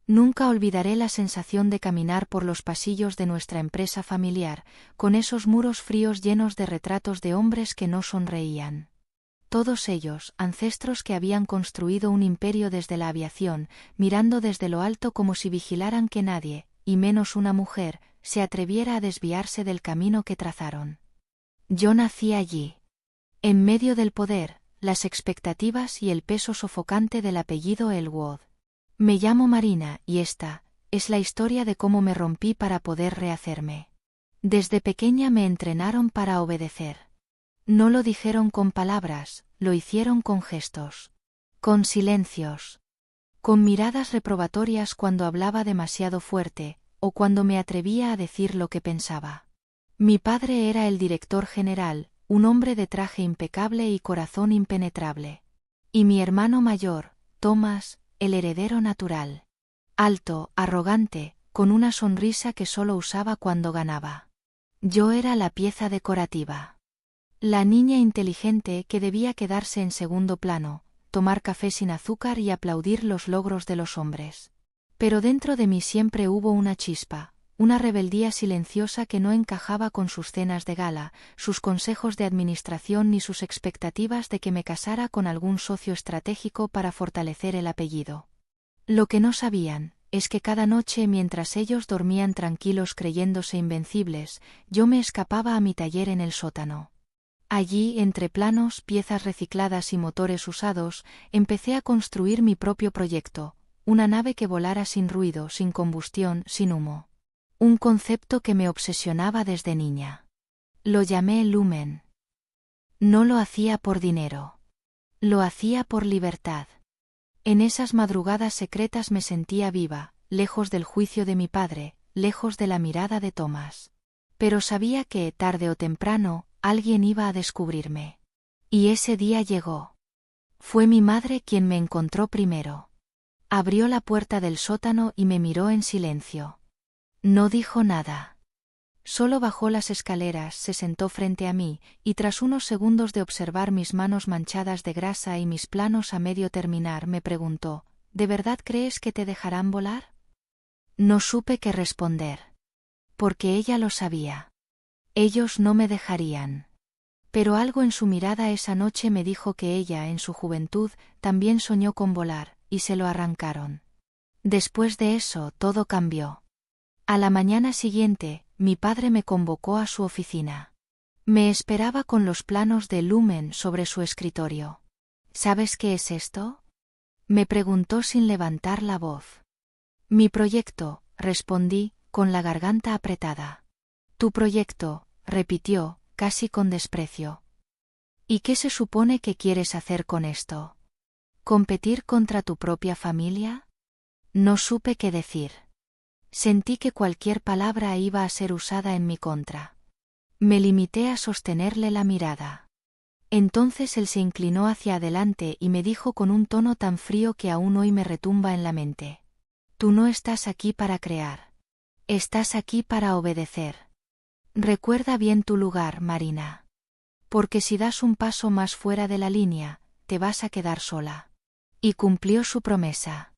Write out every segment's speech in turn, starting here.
Nunca olvidaré la sensación de caminar por los pasillos de nuestra empresa familiar, con esos muros fríos llenos de retratos de hombres que no sonreían. Todos ellos, ancestros que habían construido un imperio desde la aviación, mirando desde lo alto como si vigilaran que nadie, y menos una mujer, se atreviera a desviarse del camino que trazaron. Yo nací allí. En medio del poder, las expectativas y el peso sofocante del apellido Elwood. Me llamo Marina y esta es la historia de cómo me rompí para poder rehacerme. Desde pequeña me entrenaron para obedecer. No lo dijeron con palabras, lo hicieron con gestos. Con silencios. Con miradas reprobatorias cuando hablaba demasiado fuerte, o cuando me atrevía a decir lo que pensaba. Mi padre era el director general, un hombre de traje impecable y corazón impenetrable. Y mi hermano mayor, Thomas, el heredero natural. Alto, arrogante, con una sonrisa que solo usaba cuando ganaba. Yo era la pieza decorativa. La niña inteligente que debía quedarse en segundo plano, tomar café sin azúcar y aplaudir los logros de los hombres. Pero dentro de mí siempre hubo una chispa, una rebeldía silenciosa que no encajaba con sus cenas de gala, sus consejos de administración ni sus expectativas de que me casara con algún socio estratégico para fortalecer el apellido. Lo que no sabían es que cada noche mientras ellos dormían tranquilos creyéndose invencibles, yo me escapaba a mi taller en el sótano. Allí, entre planos, piezas recicladas y motores usados, empecé a construir mi propio proyecto, una nave que volara sin ruido, sin combustión, sin humo. Un concepto que me obsesionaba desde niña. Lo llamé Lumen. No lo hacía por dinero. Lo hacía por libertad. En esas madrugadas secretas me sentía viva, lejos del juicio de mi padre, lejos de la mirada de Thomas. Pero sabía que, tarde o temprano, alguien iba a descubrirme. Y ese día llegó. Fue mi madre quien me encontró primero. Abrió la puerta del sótano y me miró en silencio. No dijo nada. Solo bajó las escaleras, se sentó frente a mí, y tras unos segundos de observar mis manos manchadas de grasa y mis planos a medio terminar, me preguntó: ¿de verdad crees que te dejarán volar? No supe qué responder. Porque ella lo sabía. Ellos no me dejarían. Pero algo en su mirada esa noche me dijo que ella, en su juventud, también soñó con volar, y se lo arrancaron. Después de eso, todo cambió. A la mañana siguiente, mi padre me convocó a su oficina. Me esperaba con los planos de Lumen sobre su escritorio. ¿Sabes qué es esto? Me preguntó sin levantar la voz. Mi proyecto, respondí, con la garganta apretada. Tu proyecto, repitió, casi con desprecio. ¿Y qué se supone que quieres hacer con esto? ¿Competir contra tu propia familia? No supe qué decir. Sentí que cualquier palabra iba a ser usada en mi contra. Me limité a sostenerle la mirada. Entonces él se inclinó hacia adelante y me dijo con un tono tan frío que aún hoy me retumba en la mente. Tú no estás aquí para crear. Estás aquí para obedecer. Recuerda bien tu lugar, Marina. Porque si das un paso más fuera de la línea, te vas a quedar sola. Y cumplió su promesa.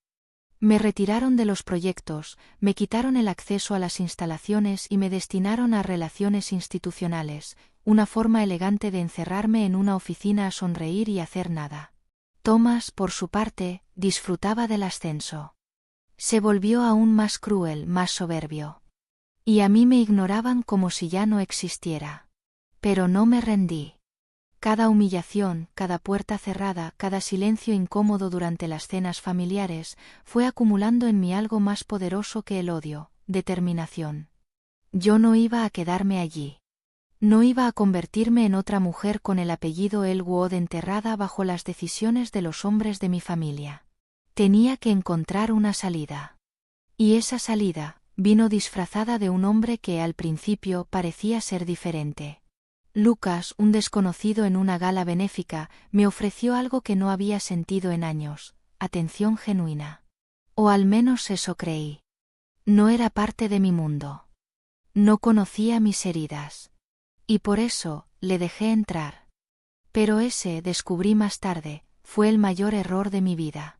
Me retiraron de los proyectos, me quitaron el acceso a las instalaciones y me destinaron a relaciones institucionales, una forma elegante de encerrarme en una oficina a sonreír y hacer nada. Thomas, por su parte, disfrutaba del ascenso. Se volvió aún más cruel, más soberbio. Y a mí me ignoraban como si ya no existiera. Pero no me rendí. Cada humillación, cada puerta cerrada, cada silencio incómodo durante las cenas familiares, fue acumulando en mí algo más poderoso que el odio: determinación. Yo no iba a quedarme allí. No iba a convertirme en otra mujer con el apellido Elwood enterrada bajo las decisiones de los hombres de mi familia. Tenía que encontrar una salida. Y esa salida vino disfrazada de un hombre que al principio parecía ser diferente. Lucas, un desconocido en una gala benéfica, me ofreció algo que no había sentido en años: atención genuina. O al menos eso creí. No era parte de mi mundo. No conocía mis heridas. Y por eso, le dejé entrar. Pero ese, descubrí más tarde, fue el mayor error de mi vida.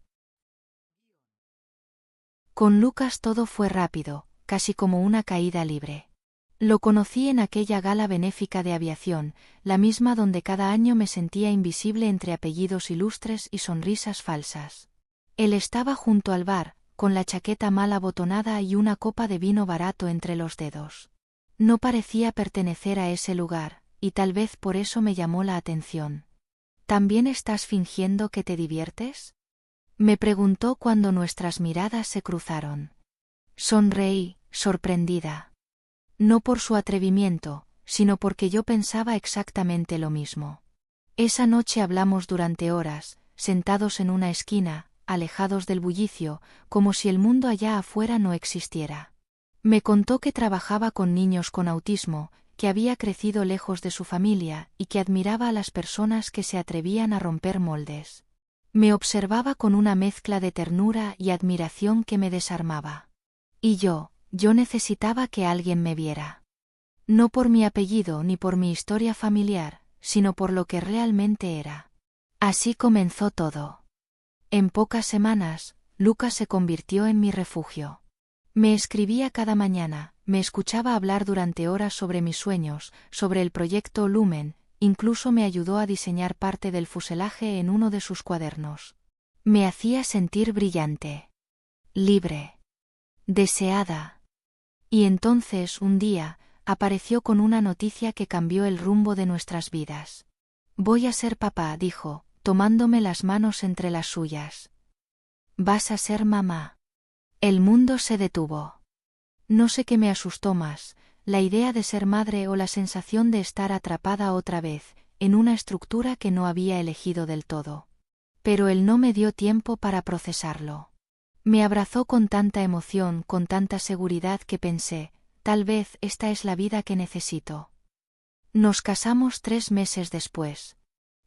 Con Lucas todo fue rápido, casi como una caída libre. Lo conocí en aquella gala benéfica de aviación, la misma donde cada año me sentía invisible entre apellidos ilustres y sonrisas falsas. Él estaba junto al bar, con la chaqueta mal abotonada y una copa de vino barato entre los dedos. No parecía pertenecer a ese lugar, y tal vez por eso me llamó la atención. ¿También estás fingiendo que te diviertes?, me preguntó cuando nuestras miradas se cruzaron. Sonreí, sorprendida. No por su atrevimiento, sino porque yo pensaba exactamente lo mismo. Esa noche hablamos durante horas, sentados en una esquina, alejados del bullicio, como si el mundo allá afuera no existiera. Me contó que trabajaba con niños con autismo, que había crecido lejos de su familia y que admiraba a las personas que se atrevían a romper moldes. Me observaba con una mezcla de ternura y admiración que me desarmaba. Y yo necesitaba que alguien me viera. No por mi apellido ni por mi historia familiar, sino por lo que realmente era. Así comenzó todo. En pocas semanas, Lucas se convirtió en mi refugio. Me escribía cada mañana, me escuchaba hablar durante horas sobre mis sueños, sobre el proyecto Lumen, incluso me ayudó a diseñar parte del fuselaje en uno de sus cuadernos. Me hacía sentir brillante, libre, deseada. Y entonces, un día, apareció con una noticia que cambió el rumbo de nuestras vidas. Voy a ser papá, dijo, tomándome las manos entre las suyas. Vas a ser mamá. El mundo se detuvo. No sé qué me asustó más, la idea de ser madre o la sensación de estar atrapada otra vez, en una estructura que no había elegido del todo. Pero él no me dio tiempo para procesarlo. Me abrazó con tanta emoción, con tanta seguridad que pensé, tal vez esta es la vida que necesito. Nos casamos 3 meses después.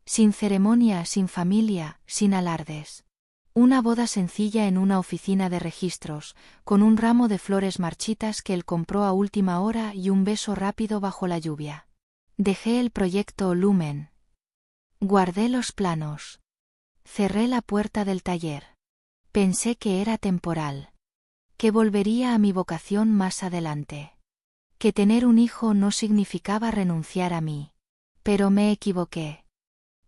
Sin ceremonia, sin familia, sin alardes. Una boda sencilla en una oficina de registros, con un ramo de flores marchitas que él compró a última hora y un beso rápido bajo la lluvia. Dejé el proyecto Lumen. Guardé los planos. Cerré la puerta del taller. Pensé que era temporal. Que volvería a mi vocación más adelante. Que tener un hijo no significaba renunciar a mí. Pero me equivoqué.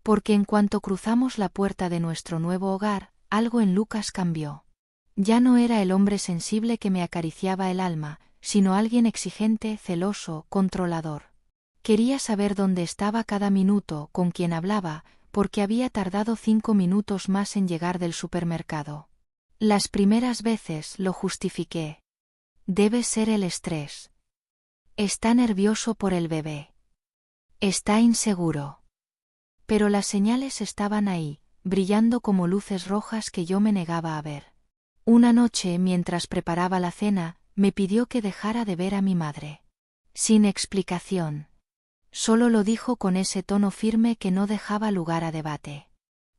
Porque en cuanto cruzamos la puerta de nuestro nuevo hogar, algo en Lucas cambió. Ya no era el hombre sensible que me acariciaba el alma, sino alguien exigente, celoso, controlador. Quería saber dónde estaba cada minuto, con quién hablaba, porque había tardado 5 minutos más en llegar del supermercado. Las primeras veces lo justifiqué. Debe ser el estrés. Está nervioso por el bebé. Está inseguro. Pero las señales estaban ahí, brillando como luces rojas que yo me negaba a ver. Una noche, mientras preparaba la cena, me pidió que dejara de ver a mi madre. Sin explicación. Solo lo dijo con ese tono firme que no dejaba lugar a debate.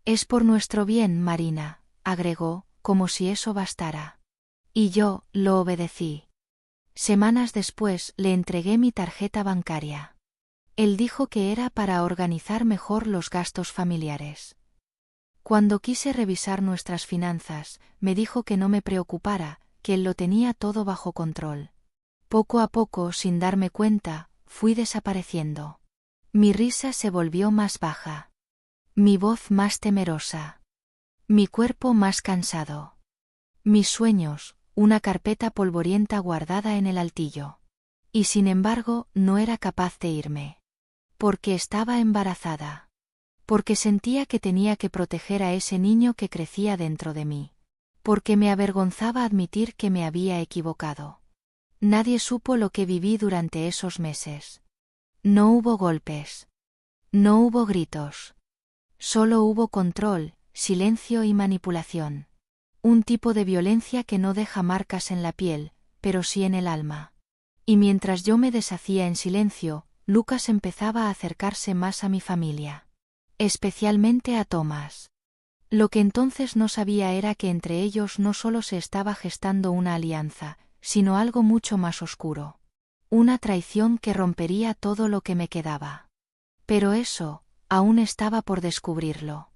Es por nuestro bien, Marina, agregó, como si eso bastara. Y yo lo obedecí. Semanas después le entregué mi tarjeta bancaria. Él dijo que era para organizar mejor los gastos familiares. Cuando quise revisar nuestras finanzas, me dijo que no me preocupara, que él lo tenía todo bajo control. Poco a poco, sin darme cuenta, fui desapareciendo. Mi risa se volvió más baja. Mi voz más temerosa. Mi cuerpo más cansado. Mis sueños, una carpeta polvorienta guardada en el altillo. Y sin embargo, no era capaz de irme. Porque estaba embarazada. Porque sentía que tenía que proteger a ese niño que crecía dentro de mí. Porque me avergonzaba admitir que me había equivocado. Nadie supo lo que viví durante esos meses. No hubo golpes. No hubo gritos. Solo hubo control, silencio y manipulación. Un tipo de violencia que no deja marcas en la piel, pero sí en el alma. Y mientras yo me deshacía en silencio, Lucas empezaba a acercarse más a mi familia. Especialmente a Thomas. Lo que entonces no sabía era que entre ellos no solo se estaba gestando una alianza, sino algo mucho más oscuro. Una traición que rompería todo lo que me quedaba. Pero eso, aún estaba por descubrirlo.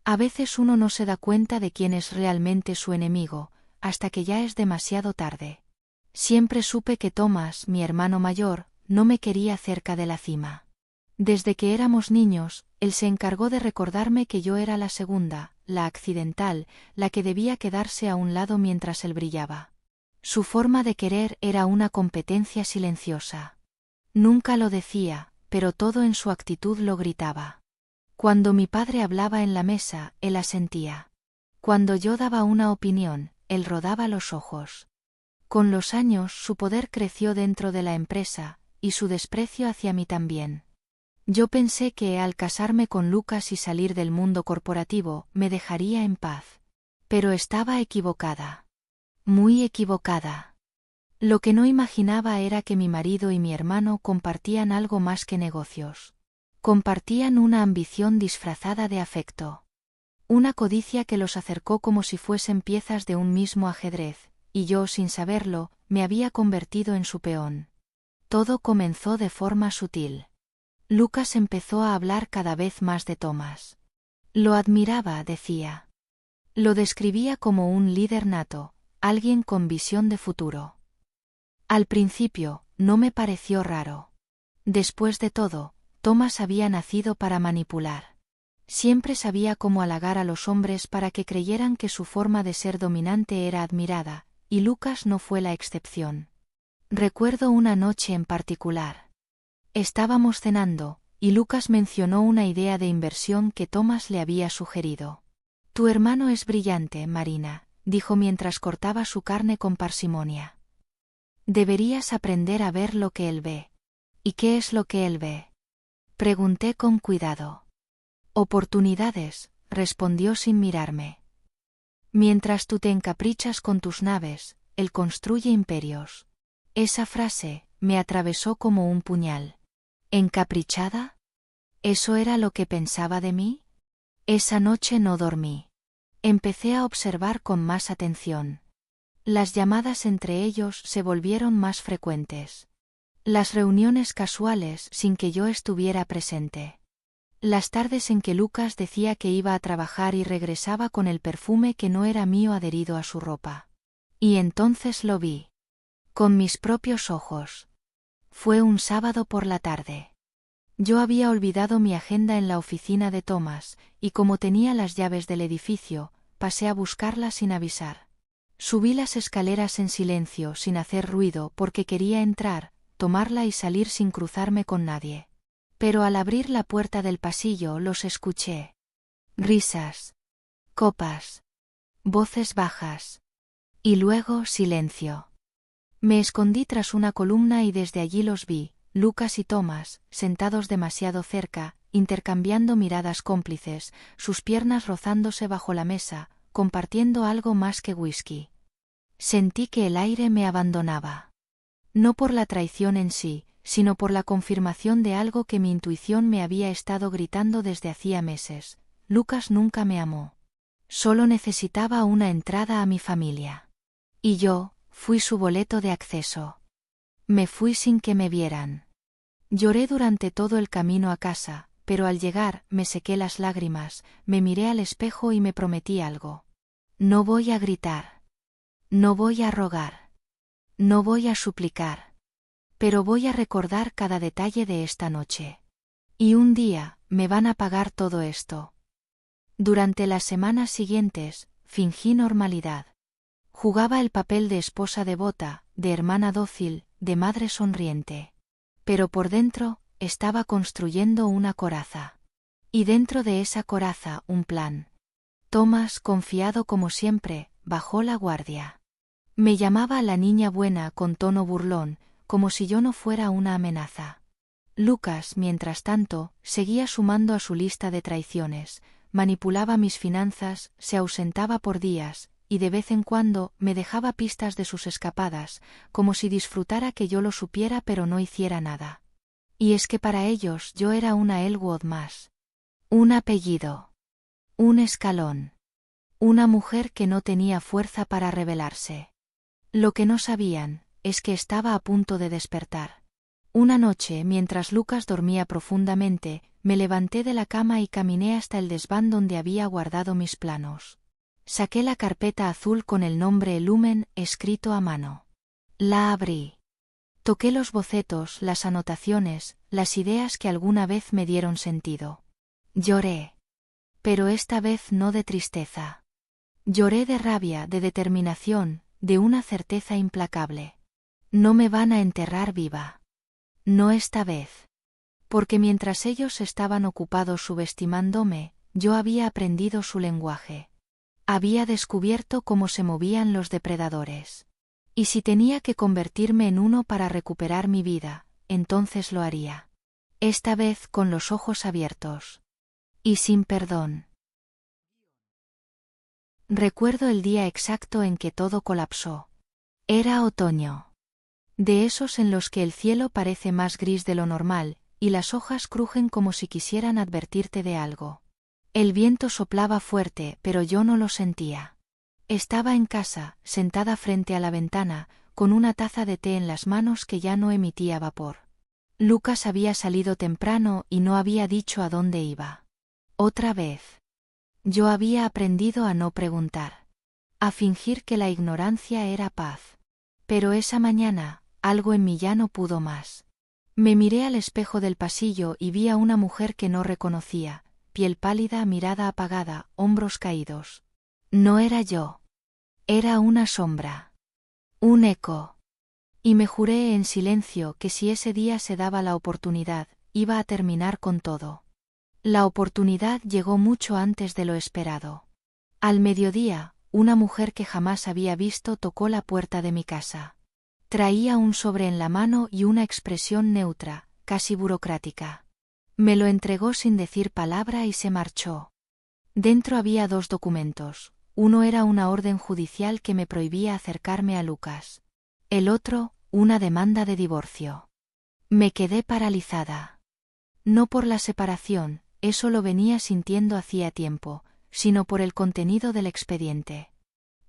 A veces uno no se da cuenta de quién es realmente su enemigo, hasta que ya es demasiado tarde. Siempre supe que Thomas, mi hermano mayor, no me quería cerca de la cima. Desde que éramos niños, él se encargó de recordarme que yo era la segunda, la accidental, la que debía quedarse a un lado mientras él brillaba. Su forma de querer era una competencia silenciosa. Nunca lo decía, pero todo en su actitud lo gritaba. Cuando mi padre hablaba en la mesa, él asentía. Cuando yo daba una opinión, él rodaba los ojos. Con los años su poder creció dentro de la empresa, y su desprecio hacia mí también. Yo pensé que al casarme con Lucas y salir del mundo corporativo, me dejaría en paz. Pero estaba equivocada. Muy equivocada. Lo que no imaginaba era que mi marido y mi hermano compartían algo más que negocios. Compartían una ambición disfrazada de afecto. Una codicia que los acercó como si fuesen piezas de un mismo ajedrez, y yo, sin saberlo, me había convertido en su peón. Todo comenzó de forma sutil. Lucas empezó a hablar cada vez más de Thomas. Lo admiraba, decía. Lo describía como un líder nato, alguien con visión de futuro. Al principio, no me pareció raro. Después de todo, Thomas había nacido para manipular. Siempre sabía cómo halagar a los hombres para que creyeran que su forma de ser dominante era admirada, y Lucas no fue la excepción. Recuerdo una noche en particular. Estábamos cenando, y Lucas mencionó una idea de inversión que Thomas le había sugerido. Tu hermano es brillante, Marina, dijo mientras cortaba su carne con parsimonia. Deberías aprender a ver lo que él ve. ¿Y qué es lo que él ve? Pregunté con cuidado. Oportunidades, respondió sin mirarme. Mientras tú te encaprichas con tus naves, él construye imperios. Esa frase me atravesó como un puñal. ¿Encaprichada? ¿Eso era lo que pensaba de mí? Esa noche no dormí. Empecé a observar con más atención. Las llamadas entre ellos se volvieron más frecuentes. Las reuniones casuales sin que yo estuviera presente. Las tardes en que Lucas decía que iba a trabajar y regresaba con el perfume que no era mío adherido a su ropa. Y entonces lo vi. Con mis propios ojos. Fue un sábado por la tarde. Yo había olvidado mi agenda en la oficina de Thomas, y como tenía las llaves del edificio, pasé a buscarla sin avisar. Subí las escaleras en silencio, sin hacer ruido, porque quería entrar, tomarla y salir sin cruzarme con nadie. Pero al abrir la puerta del pasillo los escuché. Risas. Copas. Voces bajas. Y luego silencio. Me escondí tras una columna y desde allí los vi, Lucas y Thomas, sentados demasiado cerca, intercambiando miradas cómplices, sus piernas rozándose bajo la mesa, compartiendo algo más que whisky. Sentí que el aire me abandonaba. No por la traición en sí, sino por la confirmación de algo que mi intuición me había estado gritando desde hacía meses. Lucas nunca me amó. Solo necesitaba una entrada a mi familia. Y yo, fui su boleto de acceso. Me fui sin que me vieran. Lloré durante todo el camino a casa, pero al llegar me sequé las lágrimas, me miré al espejo y me prometí algo. No voy a gritar. No voy a rogar. No voy a suplicar. Pero voy a recordar cada detalle de esta noche. Y un día, me van a pagar todo esto. Durante las semanas siguientes, fingí normalidad. Jugaba el papel de esposa devota, de hermana dócil, de madre sonriente. Pero por dentro, estaba construyendo una coraza. Y dentro de esa coraza, un plan. Thomas, confiado como siempre, bajó la guardia. Me llamaba la niña buena con tono burlón, como si yo no fuera una amenaza. Lucas, mientras tanto, seguía sumando a su lista de traiciones, manipulaba mis finanzas, se ausentaba por días, y de vez en cuando me dejaba pistas de sus escapadas, como si disfrutara que yo lo supiera pero no hiciera nada. Y es que para ellos yo era una Elwood más. Un apellido. Un escalón. Una mujer que no tenía fuerza para rebelarse. Lo que no sabían, es que estaba a punto de despertar. Una noche, mientras Lucas dormía profundamente, me levanté de la cama y caminé hasta el desván donde había guardado mis planos. Saqué la carpeta azul con el nombre Lumen escrito a mano. La abrí. Toqué los bocetos, las anotaciones, las ideas que alguna vez me dieron sentido. Lloré. Pero esta vez no de tristeza. Lloré de rabia, de determinación, de una certeza implacable. No me van a enterrar viva. No esta vez. Porque mientras ellos estaban ocupados subestimándome, yo había aprendido su lenguaje. Había descubierto cómo se movían los depredadores. Y si tenía que convertirme en uno para recuperar mi vida, entonces lo haría. Esta vez con los ojos abiertos. Y sin perdón. Recuerdo el día exacto en que todo colapsó. Era otoño. De esos en los que el cielo parece más gris de lo normal, y las hojas crujen como si quisieran advertirte de algo. El viento soplaba fuerte, pero yo no lo sentía. Estaba en casa, sentada frente a la ventana, con una taza de té en las manos que ya no emitía vapor. Lucas había salido temprano y no había dicho a dónde iba. Otra vez. Yo había aprendido a no preguntar. A fingir que la ignorancia era paz. Pero esa mañana, algo en mí ya no pudo más. Me miré al espejo del pasillo y vi a una mujer que no reconocía, piel pálida, mirada apagada, hombros caídos. No era yo. Era una sombra. Un eco. Y me juré en silencio que si ese día se daba la oportunidad, iba a terminar con todo. La oportunidad llegó mucho antes de lo esperado. Al mediodía, una mujer que jamás había visto tocó la puerta de mi casa. Traía un sobre en la mano y una expresión neutra, casi burocrática. Me lo entregó sin decir palabra y se marchó. Dentro había 2 documentos. Uno era una orden judicial que me prohibía acercarme a Lucas. El otro, una demanda de divorcio. Me quedé paralizada. No por la separación, eso lo venía sintiendo hacía tiempo, sino por el contenido del expediente.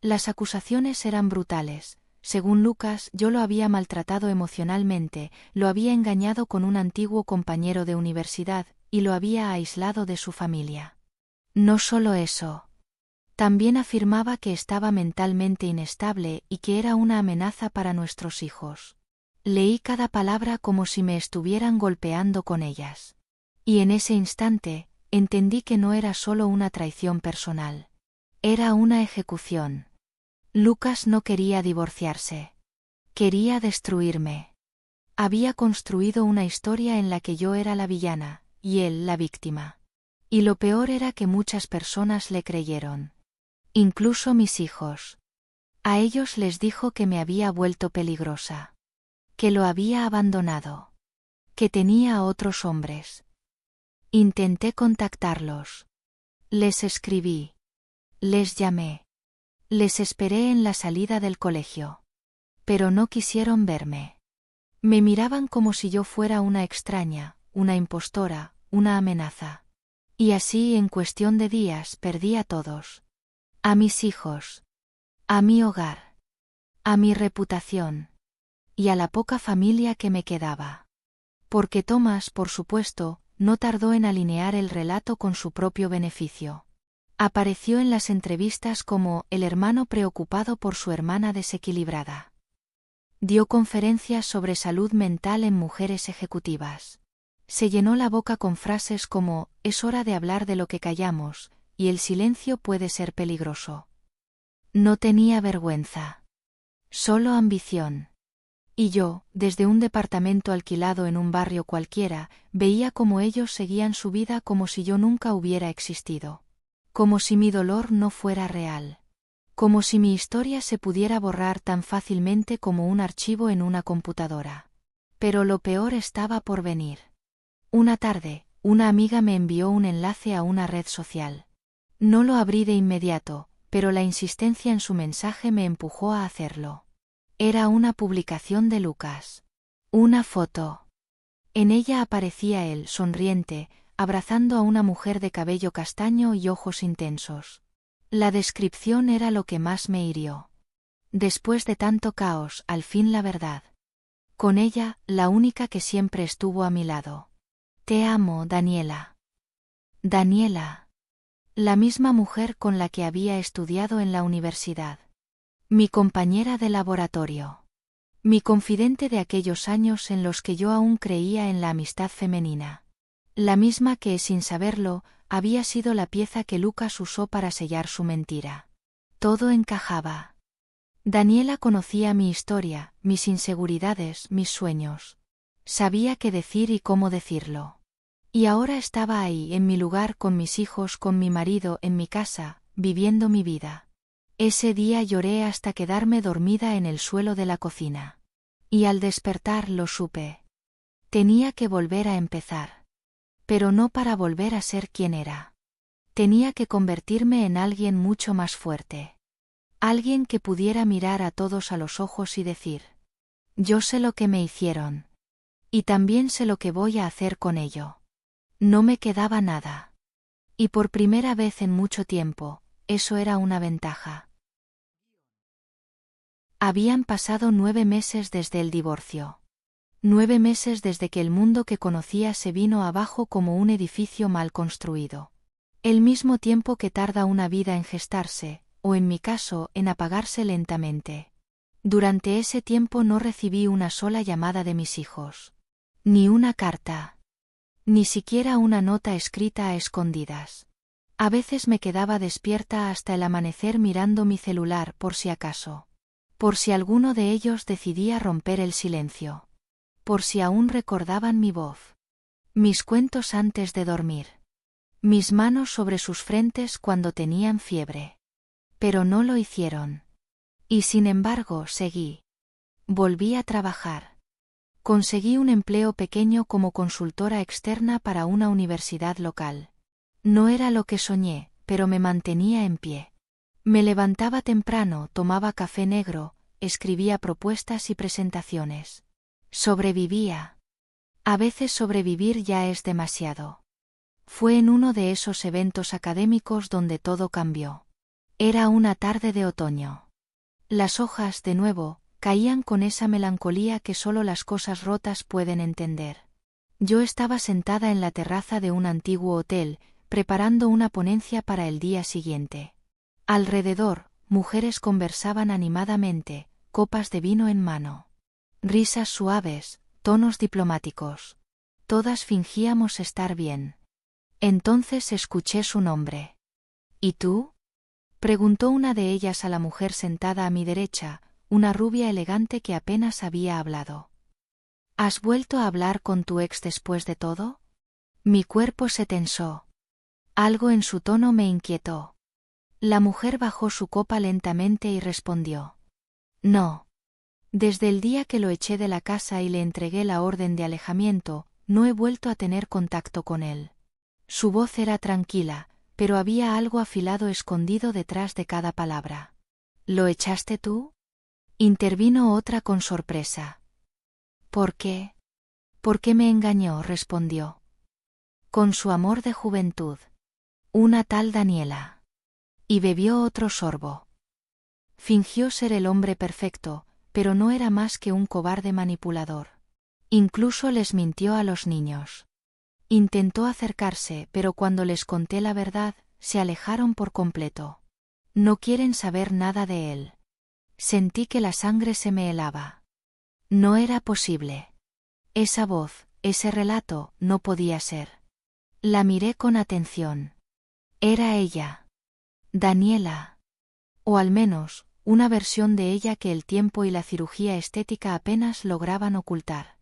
Las acusaciones eran brutales. Según Lucas, yo lo había maltratado emocionalmente, lo había engañado con un antiguo compañero de universidad, y lo había aislado de su familia. No solo eso. También afirmaba que estaba mentalmente inestable y que era una amenaza para nuestros hijos. Leí cada palabra como si me estuvieran golpeando con ellas. Y en ese instante, entendí que no era solo una traición personal. Era una ejecución. Lucas no quería divorciarse. Quería destruirme. Había construido una historia en la que yo era la villana, y él la víctima. Y lo peor era que muchas personas le creyeron. Incluso mis hijos. A ellos les dijo que me había vuelto peligrosa. Que lo había abandonado. Que tenía a otros hombres. Intenté contactarlos. Les escribí. Les llamé. Les esperé en la salida del colegio. Pero no quisieron verme. Me miraban como si yo fuera una extraña, una impostora, una amenaza. Y así en cuestión de días perdí a todos. A mis hijos. A mi hogar. A mi reputación. Y a la poca familia que me quedaba. Porque Thomas, por supuesto, no tardó en alinear el relato con su propio beneficio. Apareció en las entrevistas como el hermano preocupado por su hermana desequilibrada. Dio conferencias sobre salud mental en mujeres ejecutivas. Se llenó la boca con frases como, es hora de hablar de lo que callamos, y el silencio puede ser peligroso. No tenía vergüenza. Solo ambición. Y yo, desde un departamento alquilado en un barrio cualquiera, veía cómo ellos seguían su vida como si yo nunca hubiera existido. Como si mi dolor no fuera real. Como si mi historia se pudiera borrar tan fácilmente como un archivo en una computadora. Pero lo peor estaba por venir. Una tarde, una amiga me envió un enlace a una red social. No lo abrí de inmediato, pero la insistencia en su mensaje me empujó a hacerlo. Era una publicación de Lucas. Una foto. En ella aparecía él, sonriente, abrazando a una mujer de cabello castaño y ojos intensos. La descripción era lo que más me hirió. Después de tanto caos, al fin la verdad. Con ella, la única que siempre estuvo a mi lado. Te amo, Daniela. Daniela. La misma mujer con la que había estudiado en la universidad. Mi compañera de laboratorio. Mi confidente de aquellos años en los que yo aún creía en la amistad femenina. La misma que, sin saberlo, había sido la pieza que Lucas usó para sellar su mentira. Todo encajaba. Daniela conocía mi historia, mis inseguridades, mis sueños. Sabía qué decir y cómo decirlo. Y ahora estaba ahí, en mi lugar, con mis hijos, con mi marido, en mi casa, viviendo mi vida. Ese día lloré hasta quedarme dormida en el suelo de la cocina. Y al despertar lo supe. Tenía que volver a empezar. Pero no para volver a ser quien era. Tenía que convertirme en alguien mucho más fuerte. Alguien que pudiera mirar a todos a los ojos y decir: yo sé lo que me hicieron. Y también sé lo que voy a hacer con ello. No me quedaba nada. Y por primera vez en mucho tiempo, eso era una ventaja. Habían pasado 9 meses desde el divorcio. 9 meses desde que el mundo que conocía se vino abajo como un edificio mal construido. El mismo tiempo que tarda una vida en gestarse, o en mi caso, en apagarse lentamente. Durante ese tiempo no recibí una sola llamada de mis hijos. Ni una carta. Ni siquiera una nota escrita a escondidas. A veces me quedaba despierta hasta el amanecer mirando mi celular por si acaso. Por si alguno de ellos decidía romper el silencio. Por si aún recordaban mi voz. Mis cuentos antes de dormir. Mis manos sobre sus frentes cuando tenían fiebre. Pero no lo hicieron. Y sin embargo seguí. Volví a trabajar. Conseguí un empleo pequeño como consultora externa para una universidad local. No era lo que soñé, pero me mantenía en pie. Me levantaba temprano, tomaba café negro, escribía propuestas y presentaciones. Sobrevivía. A veces sobrevivir ya es demasiado. Fue en uno de esos eventos académicos donde todo cambió. Era una tarde de otoño. Las hojas, de nuevo, caían con esa melancolía que solo las cosas rotas pueden entender. Yo estaba sentada en la terraza de un antiguo hotel, preparando una ponencia para el día siguiente. Alrededor, mujeres conversaban animadamente, copas de vino en mano. Risas suaves, tonos diplomáticos. Todas fingíamos estar bien. Entonces escuché su nombre. ¿Y tú? Preguntó una de ellas a la mujer sentada a mi derecha, una rubia elegante que apenas había hablado. ¿Has vuelto a hablar con tu ex después de todo? Mi cuerpo se tensó. Algo en su tono me inquietó. La mujer bajó su copa lentamente y respondió: no. Desde el día que lo eché de la casa y le entregué la orden de alejamiento, no he vuelto a tener contacto con él. Su voz era tranquila, pero había algo afilado escondido detrás de cada palabra. ¿Lo echaste tú? Intervino otra con sorpresa. ¿Por qué? ¿Por qué me engañó?, respondió. Con su amor de juventud. Una tal Daniela. Y bebió otro sorbo. Fingió ser el hombre perfecto, pero no era más que un cobarde manipulador. Incluso les mintió a los niños. Intentó acercarse, pero cuando les conté la verdad, se alejaron por completo. No quieren saber nada de él. Sentí que la sangre se me helaba. No era posible. Esa voz, ese relato, no podía ser. La miré con atención. Era ella. Daniela. O al menos, una versión de ella que el tiempo y la cirugía estética apenas lograban ocultar.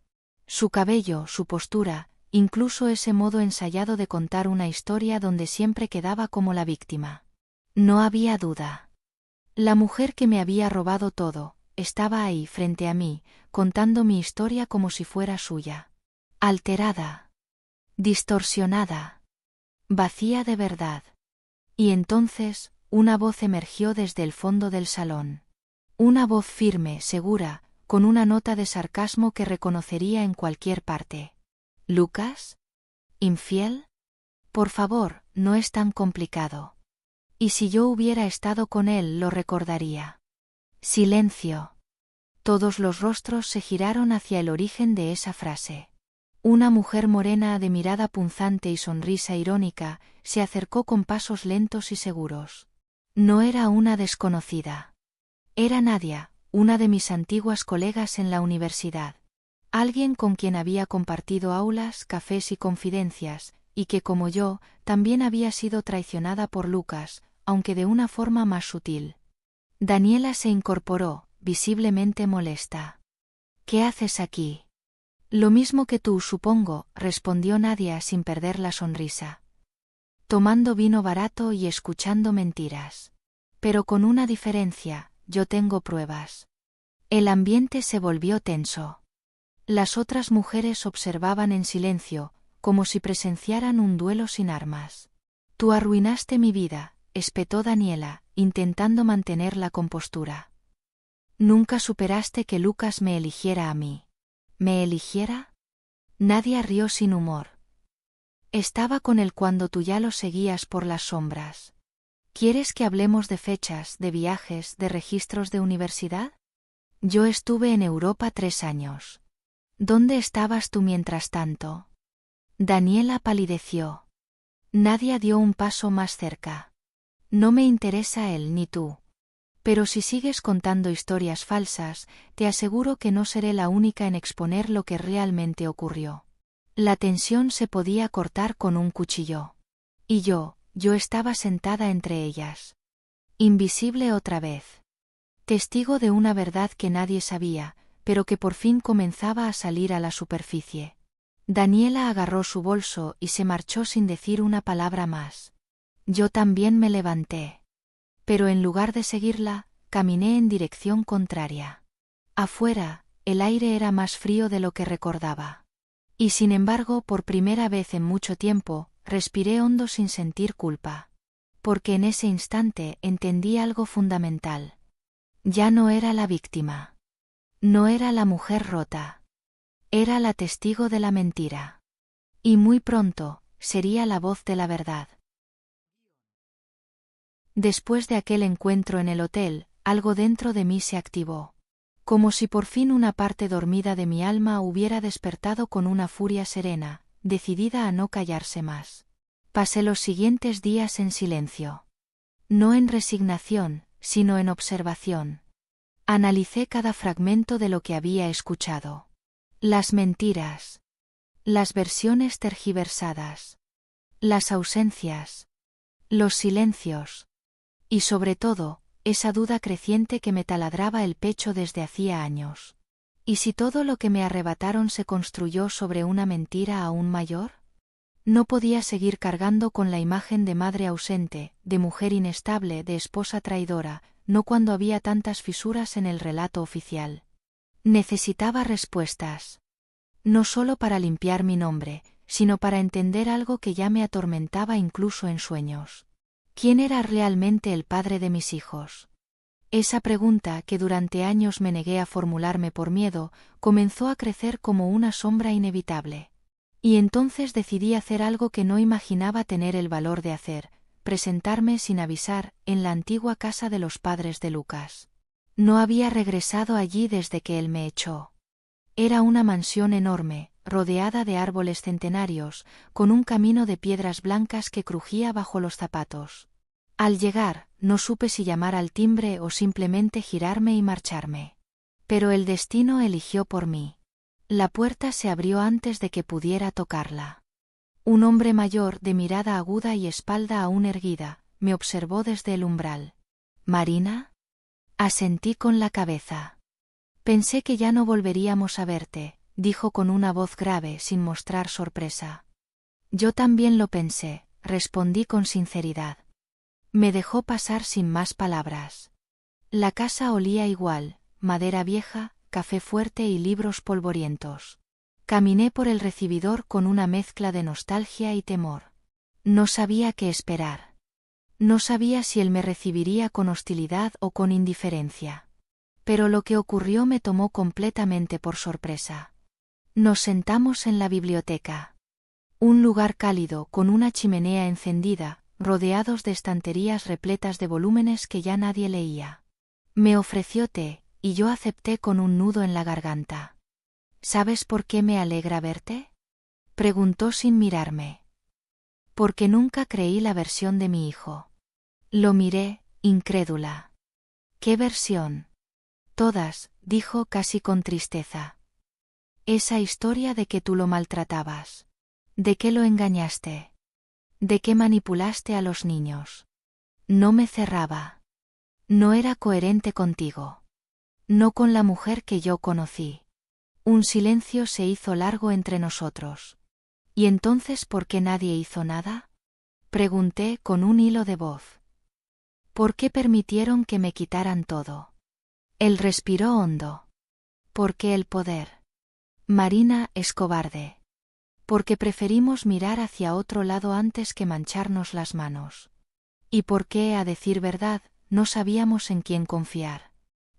Su cabello, su postura, incluso ese modo ensayado de contar una historia donde siempre quedaba como la víctima. No había duda. La mujer que me había robado todo, estaba ahí frente a mí, contando mi historia como si fuera suya. Alterada. Distorsionada. Vacía de verdad. Y entonces, una voz emergió desde el fondo del salón. Una voz firme, segura, con una nota de sarcasmo que reconocería en cualquier parte. ¿Lucas? ¿Infiel? Por favor, no es tan complicado. Y si yo hubiera estado con él, lo recordaría. Silencio. Todos los rostros se giraron hacia el origen de esa frase. Una mujer morena de mirada punzante y sonrisa irónica se acercó con pasos lentos y seguros. No era una desconocida. Era Nadia, una de mis antiguas colegas en la universidad. Alguien con quien había compartido aulas, cafés y confidencias, y que como yo, también había sido traicionada por Lucas, aunque de una forma más sutil. Daniela se incorporó, visiblemente molesta. ¿Qué haces aquí? Lo mismo que tú, supongo, respondió Nadia sin perder la sonrisa. Tomando vino barato y escuchando mentiras. Pero con una diferencia, yo tengo pruebas. El ambiente se volvió tenso. Las otras mujeres observaban en silencio, como si presenciaran un duelo sin armas. Tú arruinaste mi vida, espetó Daniela, intentando mantener la compostura. Nunca superaste que Lucas me eligiera a mí. ¿Me eligiera? Nadia rió sin humor. Estaba con él cuando tú ya lo seguías por las sombras. ¿Quieres que hablemos de fechas, de viajes, de registros de universidad? Yo estuve en Europa 3 años. ¿Dónde estabas tú mientras tanto? Daniela palideció. Nadia dio un paso más cerca. No me interesa él ni tú. Pero si sigues contando historias falsas, te aseguro que no seré la única en exponer lo que realmente ocurrió. La tensión se podía cortar con un cuchillo. Y yo estaba sentada entre ellas. Invisible otra vez. Testigo de una verdad que nadie sabía, pero que por fin comenzaba a salir a la superficie. Daniela agarró su bolso y se marchó sin decir una palabra más. Yo también me levanté. Pero en lugar de seguirla, caminé en dirección contraria. Afuera, el aire era más frío de lo que recordaba. Y sin embargo, por primera vez en mucho tiempo, respiré hondo sin sentir culpa. Porque en ese instante entendí algo fundamental. Ya no era la víctima. No era la mujer rota. Era la testigo de la mentira. Y muy pronto, sería la voz de la verdad. Después de aquel encuentro en el hotel, algo dentro de mí se activó. Como si por fin una parte dormida de mi alma hubiera despertado con una furia serena, decidida a no callarse más. Pasé los siguientes días en silencio. No en resignación, sino en observación. Analicé cada fragmento de lo que había escuchado. Las mentiras. Las versiones tergiversadas. Las ausencias. Los silencios. Y sobre todo, esa duda creciente que me taladraba el pecho desde hacía años. ¿Y si todo lo que me arrebataron se construyó sobre una mentira aún mayor? No podía seguir cargando con la imagen de madre ausente, de mujer inestable, de esposa traidora, no cuando había tantas fisuras en el relato oficial. Necesitaba respuestas. No solo para limpiar mi nombre, sino para entender algo que ya me atormentaba incluso en sueños. ¿Quién era realmente el padre de mis hijos? Esa pregunta, que durante años me negué a formularme por miedo, comenzó a crecer como una sombra inevitable. Y entonces decidí hacer algo que no imaginaba tener el valor de hacer: presentarme sin avisar, en la antigua casa de los padres de Lucas. No había regresado allí desde que él me echó. Era una mansión enorme, rodeada de árboles centenarios, con un camino de piedras blancas que crujía bajo los zapatos. Al llegar, no supe si llamar al timbre o simplemente girarme y marcharme. Pero el destino eligió por mí. La puerta se abrió antes de que pudiera tocarla. Un hombre mayor, de mirada aguda y espalda aún erguida, me observó desde el umbral. ¿Marina? Asentí con la cabeza. Pensé que ya no volveríamos a verte, dijo con una voz grave sin mostrar sorpresa. Yo también lo pensé, respondí con sinceridad. Me dejó pasar sin más palabras. La casa olía igual: madera vieja, café fuerte y libros polvorientos. Caminé por el recibidor con una mezcla de nostalgia y temor. No sabía qué esperar. No sabía si él me recibiría con hostilidad o con indiferencia. Pero lo que ocurrió me tomó completamente por sorpresa. Nos sentamos en la biblioteca. Un lugar cálido con una chimenea encendida, rodeados de estanterías repletas de volúmenes que ya nadie leía. Me ofreció té, y yo acepté con un nudo en la garganta. ¿Sabes por qué me alegra verte?, preguntó sin mirarme. Porque nunca creí la versión de mi hijo. Lo miré, incrédula. ¿Qué versión? Todas, dijo casi con tristeza. Esa historia de que tú lo maltratabas. De que lo engañaste. De que manipulaste a los niños. No me cerraba. No era coherente contigo. No con la mujer que yo conocí. Un silencio se hizo largo entre nosotros. ¿Y entonces por qué nadie hizo nada?, pregunté con un hilo de voz. ¿Por qué permitieron que me quitaran todo? Él respiró hondo. ¿Por qué el poder? Marina es cobarde. Porque preferimos mirar hacia otro lado antes que mancharnos las manos. ¿Y por qué, a decir verdad, no sabíamos en quién confiar?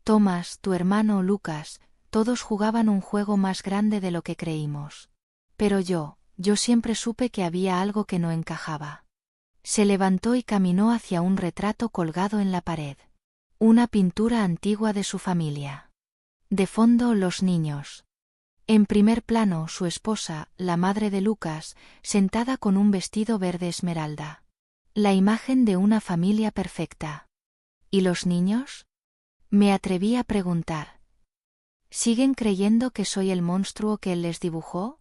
Tomás, tu hermano, Lucas, todos jugaban un juego más grande de lo que creímos. Pero yo siempre supe que había algo que no encajaba. Se levantó y caminó hacia un retrato colgado en la pared. Una pintura antigua de su familia. De fondo, los niños. En primer plano, su esposa, la madre de Lucas, sentada con un vestido verde esmeralda. La imagen de una familia perfecta. ¿Y los niños?, me atreví a preguntar. ¿Siguen creyendo que soy el monstruo que él les dibujó?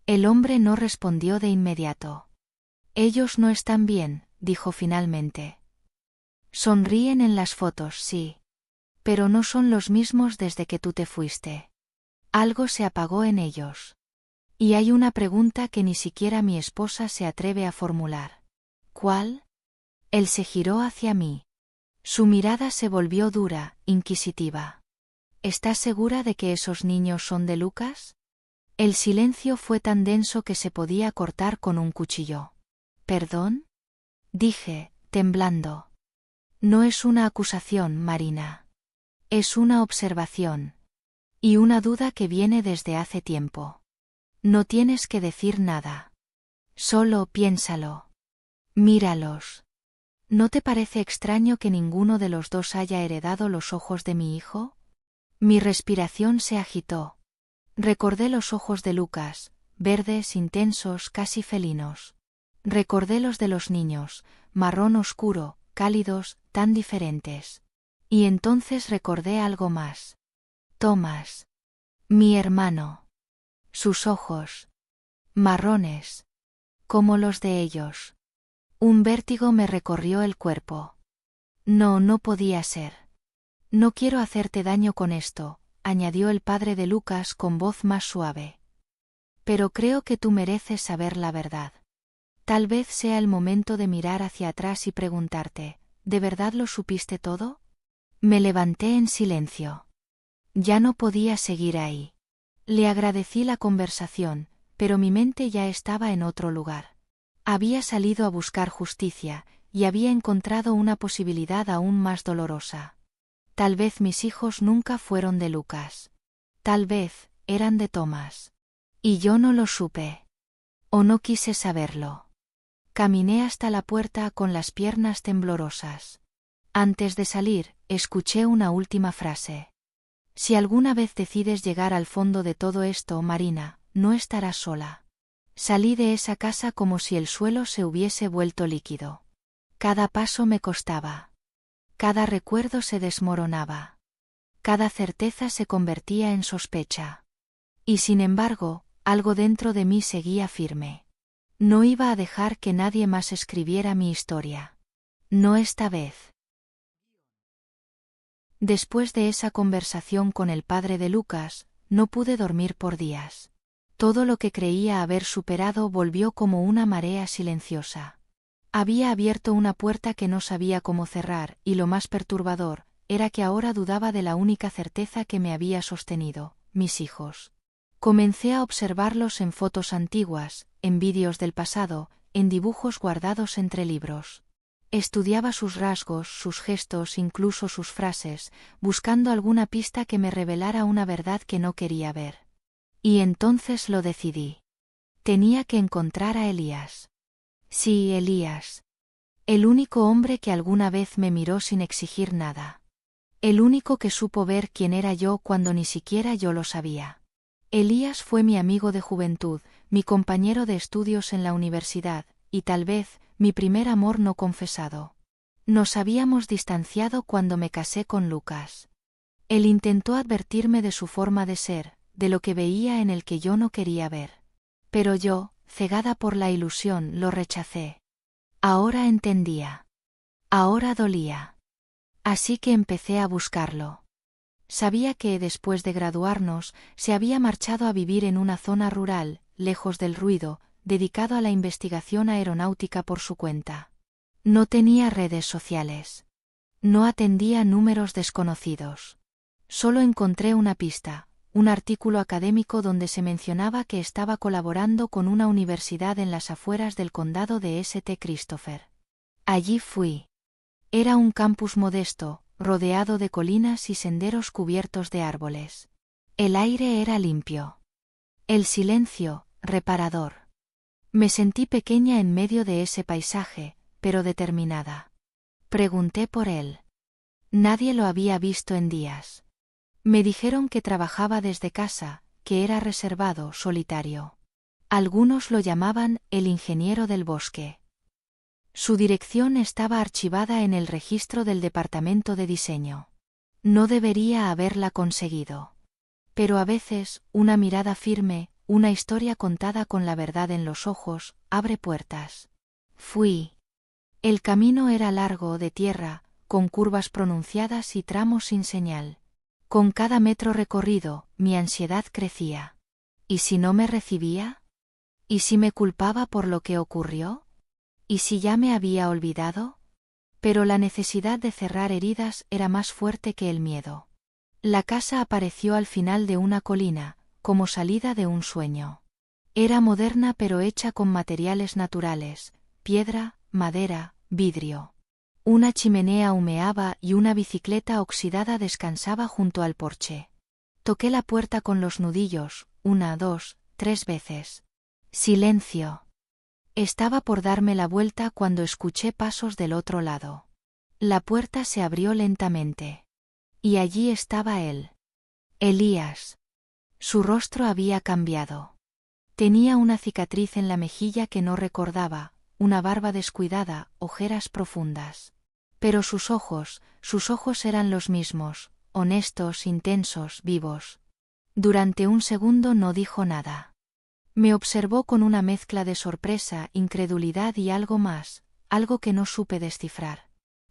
El hombre no respondió de inmediato. Ellos no están bien, dijo finalmente. Sonríen en las fotos, sí. Pero no son los mismos desde que tú te fuiste. Algo se apagó en ellos. Y hay una pregunta que ni siquiera mi esposa se atreve a formular. ¿Cuál? Él se giró hacia mí. Su mirada se volvió dura, inquisitiva. ¿Estás segura de que esos niños son de Lucas? El silencio fue tan denso que se podía cortar con un cuchillo. ¿Perdón?, dije, temblando. No es una acusación, Marina. Es una observación. Y una duda que viene desde hace tiempo. No tienes que decir nada. Solo piénsalo. Míralos. ¿No te parece extraño que ninguno de los dos haya heredado los ojos de mi hijo? Mi respiración se agitó. Recordé los ojos de Lucas, verdes, intensos, casi felinos. Recordé los de los niños, marrón oscuro, cálidos, tan diferentes. Y entonces recordé algo más. Tomás. Mi hermano. Sus ojos. Marrones. Como los de ellos. Un vértigo me recorrió el cuerpo. No podía ser. No quiero hacerte daño con esto, añadió el padre de Lucas con voz más suave. Pero creo que tú mereces saber la verdad. Tal vez sea el momento de mirar hacia atrás y preguntarte, ¿de verdad lo supiste todo? Me levanté en silencio. Ya no podía seguir ahí. Le agradecí la conversación, pero mi mente ya estaba en otro lugar. Había salido a buscar justicia, y había encontrado una posibilidad aún más dolorosa. Tal vez mis hijos nunca fueron de Lucas. Tal vez eran de Tomás. Y yo no lo supe. O no quise saberlo. Caminé hasta la puerta con las piernas temblorosas. Antes de salir, escuché una última frase. Si alguna vez decides llegar al fondo de todo esto, Marina, no estarás sola. Salí de esa casa como si el suelo se hubiese vuelto líquido. Cada paso me costaba. Cada recuerdo se desmoronaba. Cada certeza se convertía en sospecha. Y sin embargo, algo dentro de mí seguía firme. No iba a dejar que nadie más escribiera mi historia. No esta vez. Después de esa conversación con el padre de Lucas, no pude dormir por días. Todo lo que creía haber superado volvió como una marea silenciosa. Había abierto una puerta que no sabía cómo cerrar, y lo más perturbador, era que ahora dudaba de la única certeza que me había sostenido, mis hijos. Comencé a observarlos en fotos antiguas, en vídeos del pasado, en dibujos guardados entre libros. Estudiaba sus rasgos, sus gestos, incluso sus frases, buscando alguna pista que me revelara una verdad que no quería ver. Y entonces lo decidí. Tenía que encontrar a Elías. Sí, Elías. El único hombre que alguna vez me miró sin exigir nada. El único que supo ver quién era yo cuando ni siquiera yo lo sabía. Elías fue mi amigo de juventud, mi compañero de estudios en la universidad, y tal vez, mi primer amor no confesado. Nos habíamos distanciado cuando me casé con Lucas. Él intentó advertirme de su forma de ser, de lo que veía en el que yo no quería ver. Pero yo, cegada por la ilusión, lo rechacé. Ahora entendía. Ahora dolía. Así que empecé a buscarlo. Sabía que, después de graduarnos, se había marchado a vivir en una zona rural, lejos del ruido, dedicado a la investigación aeronáutica por su cuenta. No tenía redes sociales. No atendía números desconocidos. Solo encontré una pista, un artículo académico donde se mencionaba que estaba colaborando con una universidad en las afueras del condado de St. Christopher. Allí fui. Era un campus modesto, rodeado de colinas y senderos cubiertos de árboles. El aire era limpio. El silencio, reparador. Me sentí pequeña en medio de ese paisaje, pero determinada. Pregunté por él. Nadie lo había visto en días. Me dijeron que trabajaba desde casa, que era reservado, solitario. Algunos lo llamaban el ingeniero del bosque. Su dirección estaba archivada en el registro del departamento de diseño. No debería haberla conseguido. Pero a veces, una mirada firme, una historia contada con la verdad en los ojos, abre puertas. Fui. El camino era largo, de tierra, con curvas pronunciadas y tramos sin señal. Con cada metro recorrido, mi ansiedad crecía. ¿Y si no me recibía? ¿Y si me culpaba por lo que ocurrió? ¿Y si ya me había olvidado? Pero la necesidad de cerrar heridas era más fuerte que el miedo. La casa apareció al final de una colina, como salida de un sueño. Era moderna pero hecha con materiales naturales, piedra, madera, vidrio. Una chimenea humeaba y una bicicleta oxidada descansaba junto al porche. Toqué la puerta con los nudillos, 1, 2, 3 veces. Silencio. Estaba por darme la vuelta cuando escuché pasos del otro lado. La puerta se abrió lentamente. Y allí estaba él. Elías. Su rostro había cambiado. Tenía una cicatriz en la mejilla que no recordaba, una barba descuidada, ojeras profundas. Pero sus ojos eran los mismos, honestos, intensos, vivos. Durante un segundo no dijo nada. Me observó con una mezcla de sorpresa, incredulidad y algo más, algo que no supe descifrar.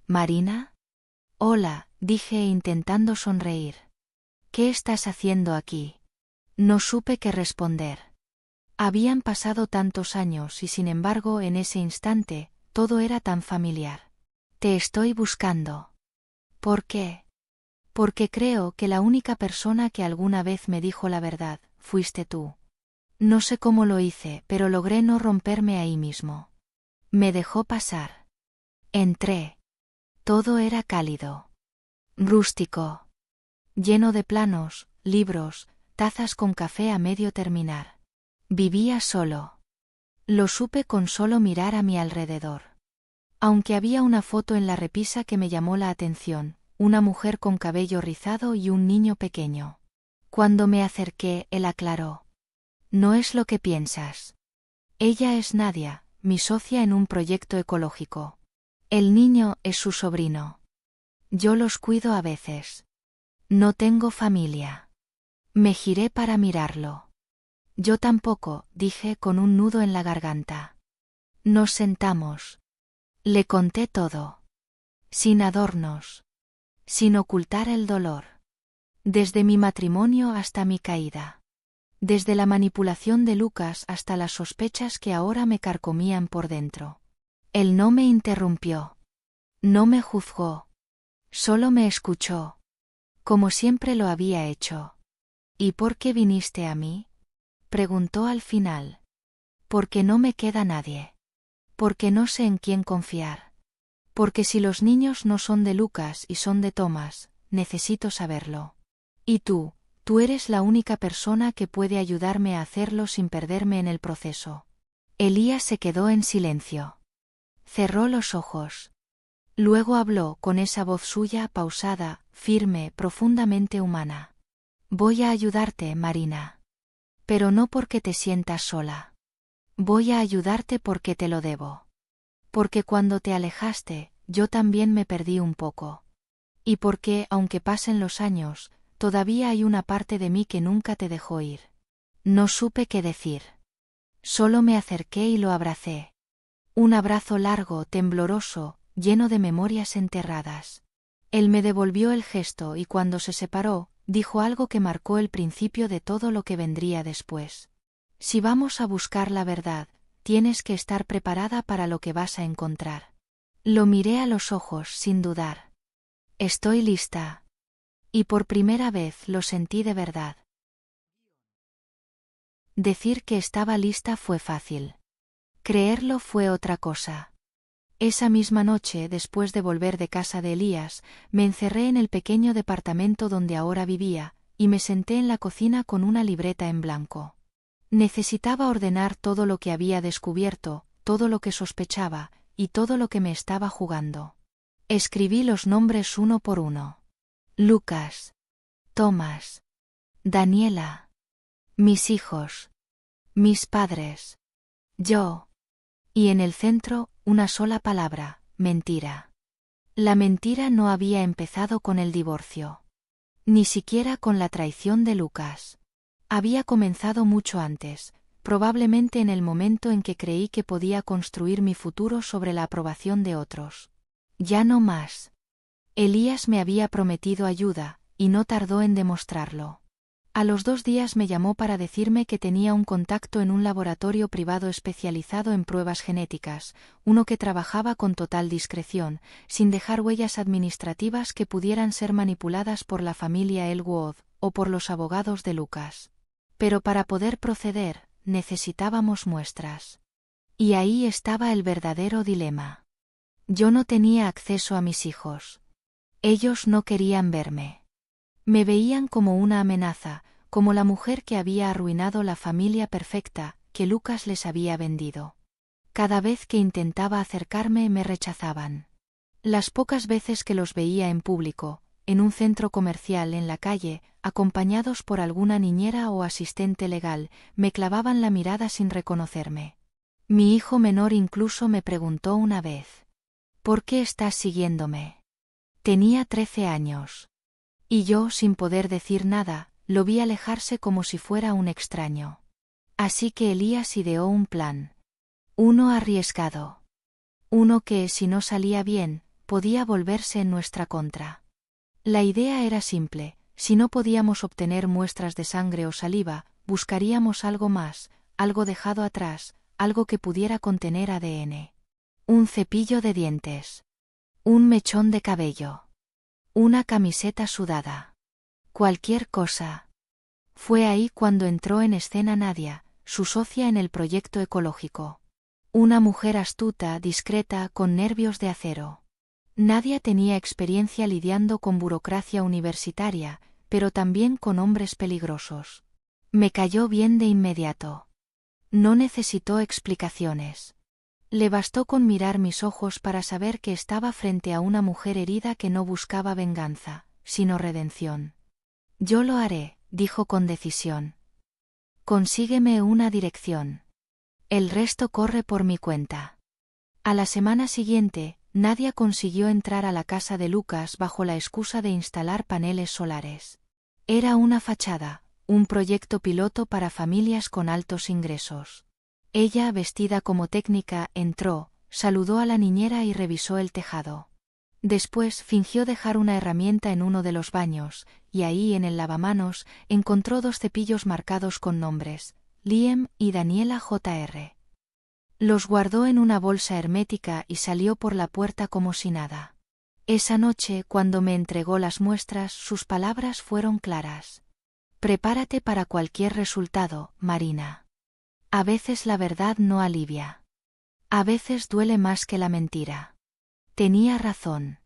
¿Marina? Hola, dije intentando sonreír. ¿Qué estás haciendo aquí? No supe qué responder. Habían pasado tantos años y sin embargo en ese instante, todo era tan familiar. Te estoy buscando. ¿Por qué? Porque creo que la única persona que alguna vez me dijo la verdad, fuiste tú. No sé cómo lo hice, pero logré no romperme ahí mismo. Me dejó pasar. Entré. Todo era cálido. Rústico. Lleno de planos, libros, tazas con café a medio terminar. Vivía solo. Lo supe con solo mirar a mi alrededor. Aunque había una foto en la repisa que me llamó la atención, una mujer con cabello rizado y un niño pequeño. Cuando me acerqué, él aclaró. No es lo que piensas. Ella es Nadia, mi socia en un proyecto ecológico. El niño es su sobrino. Yo los cuido a veces. No tengo familia. Me giré para mirarlo. Yo tampoco, dije con un nudo en la garganta. Nos sentamos. Le conté todo. Sin adornos. Sin ocultar el dolor. Desde mi matrimonio hasta mi caída. Desde la manipulación de Lucas hasta las sospechas que ahora me carcomían por dentro. Él no me interrumpió. No me juzgó. Solo me escuchó. Como siempre lo había hecho. ¿Y por qué viniste a mí? Preguntó al final. Porque no me queda nadie. Porque no sé en quién confiar. Porque si los niños no son de Lucas y son de Thomas, necesito saberlo. Y tú eres la única persona que puede ayudarme a hacerlo sin perderme en el proceso. Elías se quedó en silencio. Cerró los ojos. Luego habló con esa voz suya pausada, firme, profundamente humana. Voy a ayudarte, Marina. Pero no porque te sientas sola. Voy a ayudarte porque te lo debo. Porque cuando te alejaste, yo también me perdí un poco. Y porque, aunque pasen los años, todavía hay una parte de mí que nunca te dejó ir. No supe qué decir. Solo me acerqué y lo abracé. Un abrazo largo, tembloroso, lleno de memorias enterradas. Él me devolvió el gesto y cuando se separó, dijo algo que marcó el principio de todo lo que vendría después. Si vamos a buscar la verdad, tienes que estar preparada para lo que vas a encontrar. Lo miré a los ojos sin dudar. Estoy lista. Y por primera vez lo sentí de verdad. Decir que estaba lista fue fácil. Creerlo fue otra cosa. Esa misma noche, después de volver de casa de Elías, me encerré en el pequeño departamento donde ahora vivía, y me senté en la cocina con una libreta en blanco. Necesitaba ordenar todo lo que había descubierto, todo lo que sospechaba, y todo lo que me estaba jugando. Escribí los nombres uno por uno. Lucas. Tomás. Daniela. Mis hijos. Mis padres. Yo. Y en el centro, una sola palabra: mentira. La mentira no había empezado con el divorcio. Ni siquiera con la traición de Lucas. Había comenzado mucho antes, probablemente en el momento en que creí que podía construir mi futuro sobre la aprobación de otros. Ya no más. Elías me había prometido ayuda, y no tardó en demostrarlo. A los 2 días me llamó para decirme que tenía un contacto en un laboratorio privado especializado en pruebas genéticas, uno que trabajaba con total discreción, sin dejar huellas administrativas que pudieran ser manipuladas por la familia Elwood o por los abogados de Lucas. Pero para poder proceder, necesitábamos muestras. Y ahí estaba el verdadero dilema. Yo no tenía acceso a mis hijos. Ellos no querían verme. Me veían como una amenaza, como la mujer que había arruinado la familia perfecta que Lucas les había vendido. Cada vez que intentaba acercarme me rechazaban. Las pocas veces que los veía en público, en un centro comercial, en la calle, acompañados por alguna niñera o asistente legal, me clavaban la mirada sin reconocerme. Mi hijo menor incluso me preguntó una vez: ¿por qué estás siguiéndome? Tenía 13 años. Y yo, sin poder decir nada, lo vi alejarse como si fuera un extraño. Así que Elías ideó un plan. Uno arriesgado. Uno que, si no salía bien, podía volverse en nuestra contra. La idea era simple: si no podíamos obtener muestras de sangre o saliva, buscaríamos algo más, algo dejado atrás, algo que pudiera contener ADN. Un cepillo de dientes. Un mechón de cabello. Una camiseta sudada. Cualquier cosa. Fue ahí cuando entró en escena Nadia, su socia en el proyecto ecológico. Una mujer astuta, discreta, con nervios de acero. Nadia tenía experiencia lidiando con burocracia universitaria, pero también con hombres peligrosos. Me cayó bien de inmediato. No necesitó explicaciones. Le bastó con mirar mis ojos para saber que estaba frente a una mujer herida que no buscaba venganza, sino redención. Yo lo haré, dijo con decisión. Consígueme una dirección. El resto corre por mi cuenta. A la semana siguiente, Nadia consiguió entrar a la casa de Lucas bajo la excusa de instalar paneles solares. Era una fachada, un proyecto piloto para familias con altos ingresos. Ella, vestida como técnica, entró, saludó a la niñera y revisó el tejado. Después fingió dejar una herramienta en uno de los baños, y ahí en el lavamanos encontró 2 cepillos marcados con nombres: Liam y Daniela Jr. Los guardó en una bolsa hermética y salió por la puerta como si nada. Esa noche, cuando me entregó las muestras, sus palabras fueron claras. Prepárate para cualquier resultado, Marina. A veces la verdad no alivia. A veces duele más que la mentira. Tenía razón.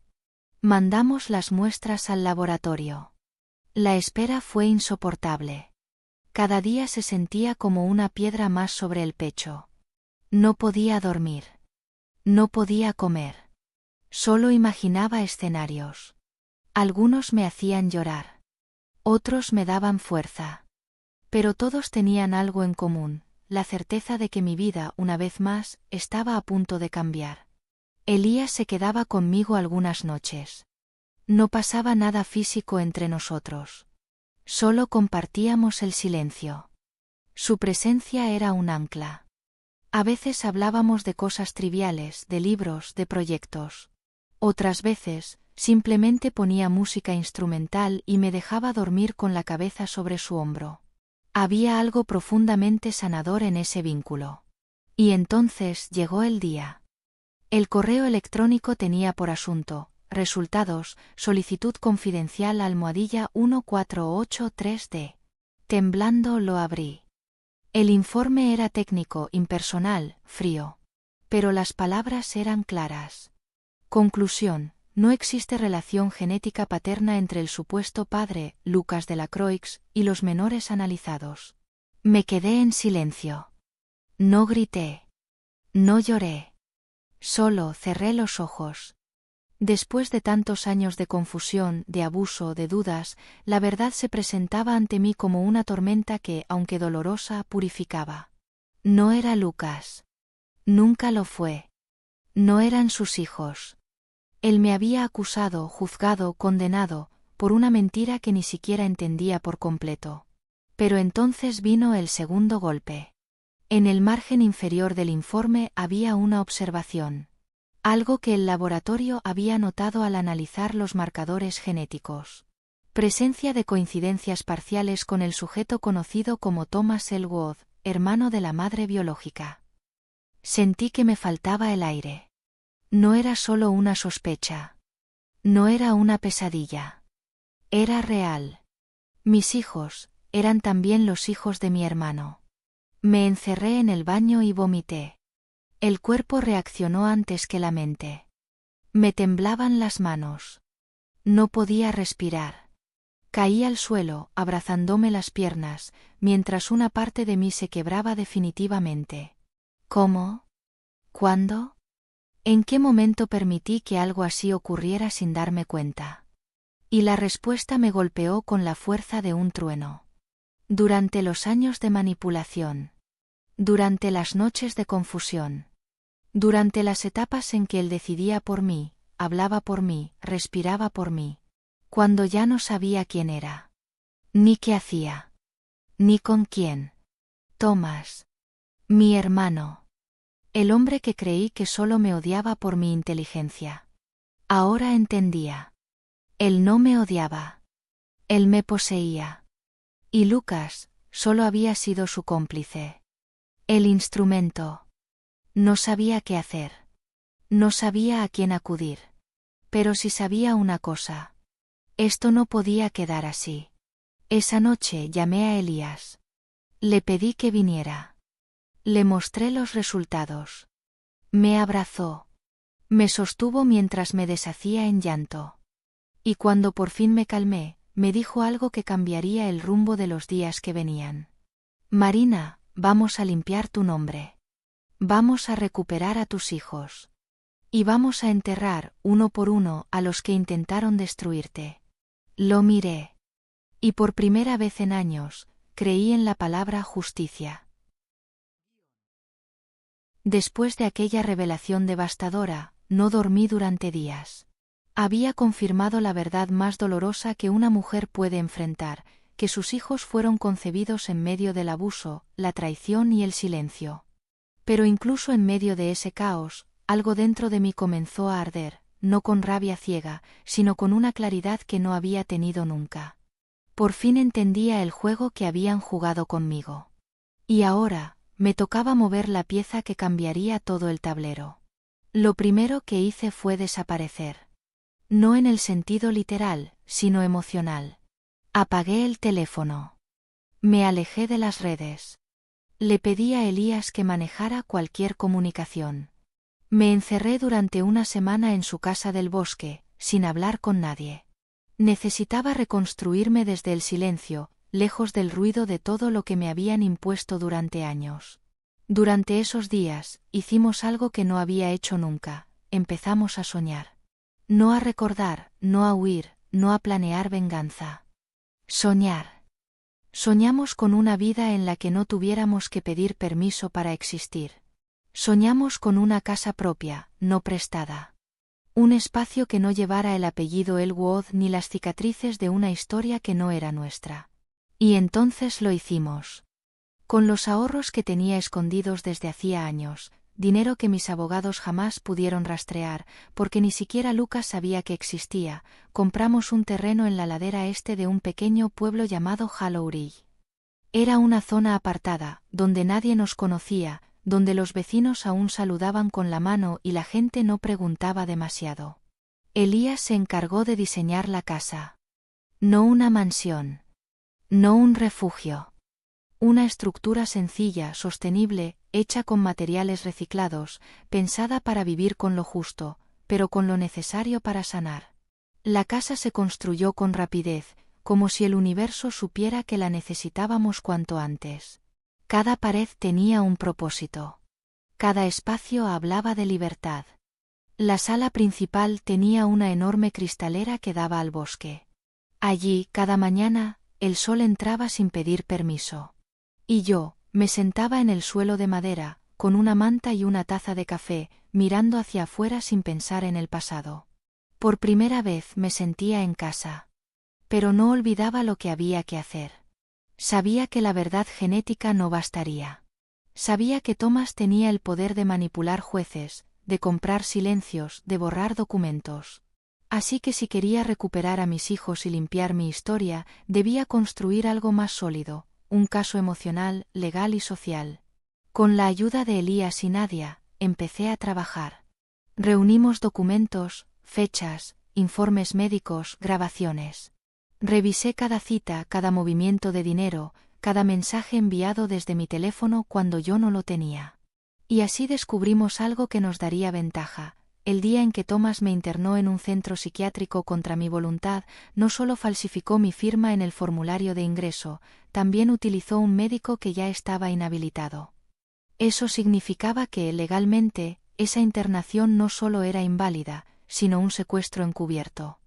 Mandamos las muestras al laboratorio. La espera fue insoportable. Cada día se sentía como una piedra más sobre el pecho. No podía dormir. No podía comer. Solo imaginaba escenarios. Algunos me hacían llorar. Otros me daban fuerza. Pero todos tenían algo en común, la certeza de que mi vida, una vez más, estaba a punto de cambiar. Elías se quedaba conmigo algunas noches. No pasaba nada físico entre nosotros. Solo compartíamos el silencio. Su presencia era un ancla. A veces hablábamos de cosas triviales, de libros, de proyectos. Otras veces, simplemente ponía música instrumental y me dejaba dormir con la cabeza sobre su hombro. Había algo profundamente sanador en ese vínculo. Y entonces llegó el día. El correo electrónico tenía por asunto: resultados, solicitud confidencial #1483D. Temblando lo abrí. El informe era técnico, impersonal, frío. Pero las palabras eran claras. Conclusión: no existe relación genética paterna entre el supuesto padre, Lucas Delacroix, y los menores analizados. Me quedé en silencio. No grité. No lloré. Solo cerré los ojos. Después de tantos años de confusión, de abuso, de dudas, la verdad se presentaba ante mí como una tormenta que, aunque dolorosa, purificaba. No era Lucas. Nunca lo fue. No eran sus hijos. Él me había acusado, juzgado, condenado, por una mentira que ni siquiera entendía por completo. Pero entonces vino el segundo golpe. En el margen inferior del informe había una observación. Algo que el laboratorio había notado al analizar los marcadores genéticos. Presencia de coincidencias parciales con el sujeto conocido como Thomas Elwood, hermano de la madre biológica. Sentí que me faltaba el aire. No era solo una sospecha. No era una pesadilla. Era real. Mis hijos eran también los hijos de mi hermano. Me encerré en el baño y vomité. El cuerpo reaccionó antes que la mente. Me temblaban las manos. No podía respirar. Caí al suelo, abrazándome las piernas, mientras una parte de mí se quebraba definitivamente. ¿Cómo? ¿Cuándo? ¿En qué momento permití que algo así ocurriera sin darme cuenta? Y la respuesta me golpeó con la fuerza de un trueno. Durante los años de manipulación. Durante las noches de confusión. Durante las etapas en que él decidía por mí, hablaba por mí, respiraba por mí. Cuando ya no sabía quién era. Ni qué hacía. Ni con quién. Thomas. Mi hermano. El hombre que creí que solo me odiaba por mi inteligencia. Ahora entendía. Él no me odiaba. Él me poseía. Y Lucas solo había sido su cómplice. El instrumento. No sabía qué hacer. No sabía a quién acudir. Pero sí sabía una cosa. Esto no podía quedar así. Esa noche llamé a Elías. Le pedí que viniera. Le mostré los resultados. Me abrazó. Me sostuvo mientras me deshacía en llanto. Y cuando por fin me calmé, me dijo algo que cambiaría el rumbo de los días que venían. Marina, vamos a limpiar tu nombre. Vamos a recuperar a tus hijos. Y vamos a enterrar, uno por uno, a los que intentaron destruirte. Lo miré. Y por primera vez en años, creí en la palabra justicia. Después de aquella revelación devastadora, no dormí durante días. Había confirmado la verdad más dolorosa que una mujer puede enfrentar, que sus hijos fueron concebidos en medio del abuso, la traición y el silencio. Pero incluso en medio de ese caos, algo dentro de mí comenzó a arder, no con rabia ciega, sino con una claridad que no había tenido nunca. Por fin entendía el juego que habían jugado conmigo. Y ahora, me tocaba mover la pieza que cambiaría todo el tablero. Lo primero que hice fue desaparecer. No en el sentido literal, sino emocional. Apagué el teléfono. Me alejé de las redes. Le pedí a Elías que manejara cualquier comunicación. Me encerré durante una semana en su casa del bosque, sin hablar con nadie. Necesitaba reconstruirme desde el silencio, lejos del ruido de todo lo que me habían impuesto durante años. Durante esos días, hicimos algo que no había hecho nunca: empezamos a soñar. No a recordar, no a huir, no a planear venganza. Soñar. Soñamos con una vida en la que no tuviéramos que pedir permiso para existir. Soñamos con una casa propia, no prestada. Un espacio que no llevara el apellido Elwood ni las cicatrices de una historia que no era nuestra. Y entonces lo hicimos. Con los ahorros que tenía escondidos desde hacía años, dinero que mis abogados jamás pudieron rastrear, porque ni siquiera Lucas sabía que existía, compramos un terreno en la ladera este de un pequeño pueblo llamado Hallowry. Era una zona apartada, donde nadie nos conocía, donde los vecinos aún saludaban con la mano y la gente no preguntaba demasiado. Elías se encargó de diseñar la casa. No una mansión. No un refugio. Una estructura sencilla, sostenible, hecha con materiales reciclados, pensada para vivir con lo justo, pero con lo necesario para sanar. La casa se construyó con rapidez, como si el universo supiera que la necesitábamos cuanto antes. Cada pared tenía un propósito. Cada espacio hablaba de libertad. La sala principal tenía una enorme cristalera que daba al bosque. Allí, cada mañana, el sol entraba sin pedir permiso. Y yo, me sentaba en el suelo de madera, con una manta y una taza de café, mirando hacia afuera sin pensar en el pasado. Por primera vez me sentía en casa. Pero no olvidaba lo que había que hacer. Sabía que la verdad genética no bastaría. Sabía que Thomas tenía el poder de manipular jueces, de comprar silencios, de borrar documentos. Así que si quería recuperar a mis hijos y limpiar mi historia, debía construir algo más sólido, un caso emocional, legal y social. Con la ayuda de Elías y Nadia, empecé a trabajar. Reunimos documentos, fechas, informes médicos, grabaciones. Revisé cada cita, cada movimiento de dinero, cada mensaje enviado desde mi teléfono cuando yo no lo tenía. Y así descubrimos algo que nos daría ventaja. El día en que Thomas me internó en un centro psiquiátrico contra mi voluntad, no solo falsificó mi firma en el formulario de ingreso, también utilizó un médico que ya estaba inhabilitado. Eso significaba que, legalmente, esa internación no solo era inválida, sino un secuestro encubierto.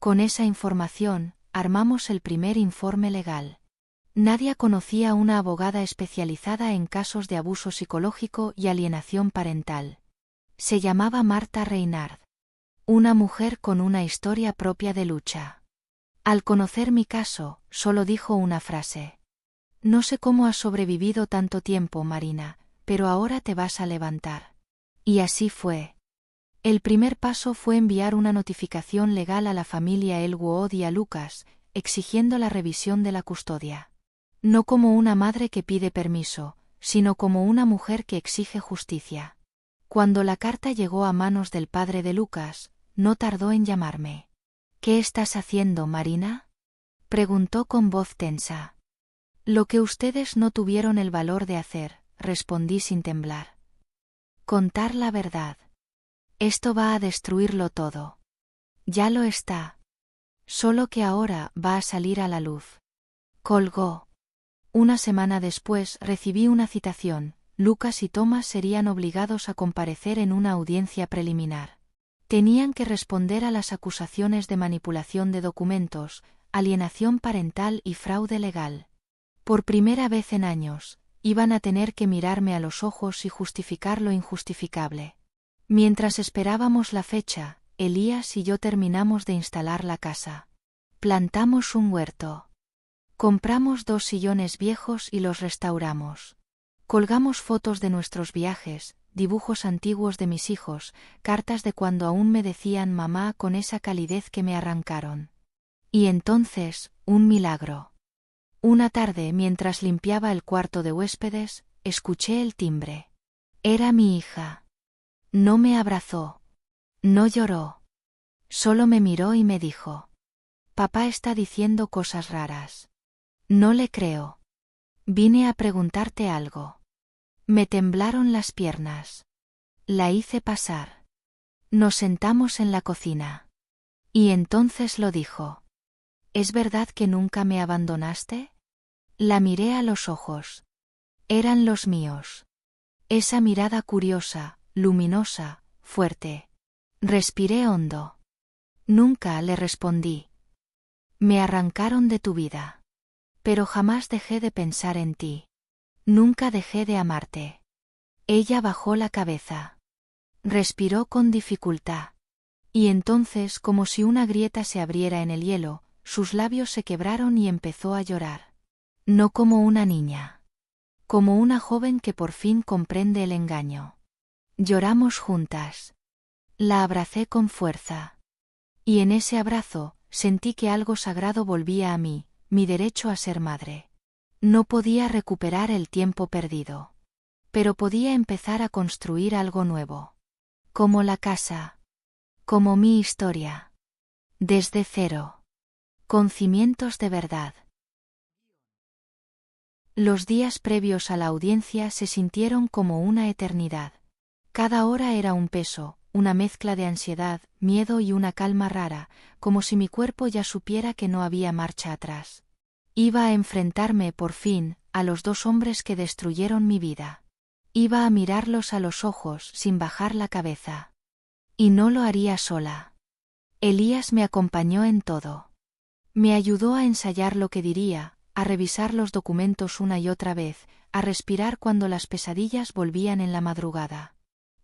Con esa información, armamos el primer informe legal. Nadia conocía a una abogada especializada en casos de abuso psicológico y alienación parental. Se llamaba Marta Reinhardt. Una mujer con una historia propia de lucha. Al conocer mi caso, solo dijo una frase. No sé cómo has sobrevivido tanto tiempo, Marina, pero ahora te vas a levantar. Y así fue. El primer paso fue enviar una notificación legal a la familia Elwood y a Lucas, exigiendo la revisión de la custodia. No como una madre que pide permiso, sino como una mujer que exige justicia. Cuando la carta llegó a manos del padre de Lucas, no tardó en llamarme. ¿Qué estás haciendo, Marina?, preguntó con voz tensa. Lo que ustedes no tuvieron el valor de hacer, respondí sin temblar. Contar la verdad. Esto va a destruirlo todo. Ya lo está. Solo que ahora va a salir a la luz. Colgó. Una semana después recibí una citación. Lucas y Thomas serían obligados a comparecer en una audiencia preliminar. Tenían que responder a las acusaciones de manipulación de documentos, alienación parental y fraude legal. Por primera vez en años, iban a tener que mirarme a los ojos y justificar lo injustificable. Mientras esperábamos la fecha, Elías y yo terminamos de instalar la casa. Plantamos un huerto. Compramos 2 sillones viejos y los restauramos. Colgamos fotos de nuestros viajes, dibujos antiguos de mis hijos, cartas de cuando aún me decían mamá con esa calidez que me arrancaron. Y entonces, un milagro. Una tarde, mientras limpiaba el cuarto de huéspedes, escuché el timbre. Era mi hija. No me abrazó. No lloró. Solo me miró y me dijo: papá está diciendo cosas raras. No le creo. Vine a preguntarte algo. Me temblaron las piernas. La hice pasar. Nos sentamos en la cocina. Y entonces lo dijo. ¿Es verdad que nunca me abandonaste? La miré a los ojos. Eran los míos. Esa mirada curiosa, luminosa, fuerte. Respiré hondo. Nunca, le respondí. Me arrancaron de tu vida. Pero jamás dejé de pensar en ti. Nunca dejé de amarte. Ella bajó la cabeza. Respiró con dificultad. Y entonces, como si una grieta se abriera en el hielo, sus labios se quebraron y empezó a llorar. No como una niña. Como una joven que por fin comprende el engaño. Lloramos juntas. La abracé con fuerza. Y en ese abrazo, sentí que algo sagrado volvía a mí, mi derecho a ser madre. No podía recuperar el tiempo perdido. Pero podía empezar a construir algo nuevo. Como la casa. Como mi historia. Desde cero. Con cimientos de verdad. Los días previos a la audiencia se sintieron como una eternidad. Cada hora era un peso, una mezcla de ansiedad, miedo y una calma rara, como si mi cuerpo ya supiera que no había marcha atrás. Iba a enfrentarme, por fin, a los dos hombres que destruyeron mi vida. Iba a mirarlos a los ojos sin bajar la cabeza. Y no lo haría sola. Elías me acompañó en todo. Me ayudó a ensayar lo que diría, a revisar los documentos una y otra vez, a respirar cuando las pesadillas volvían en la madrugada.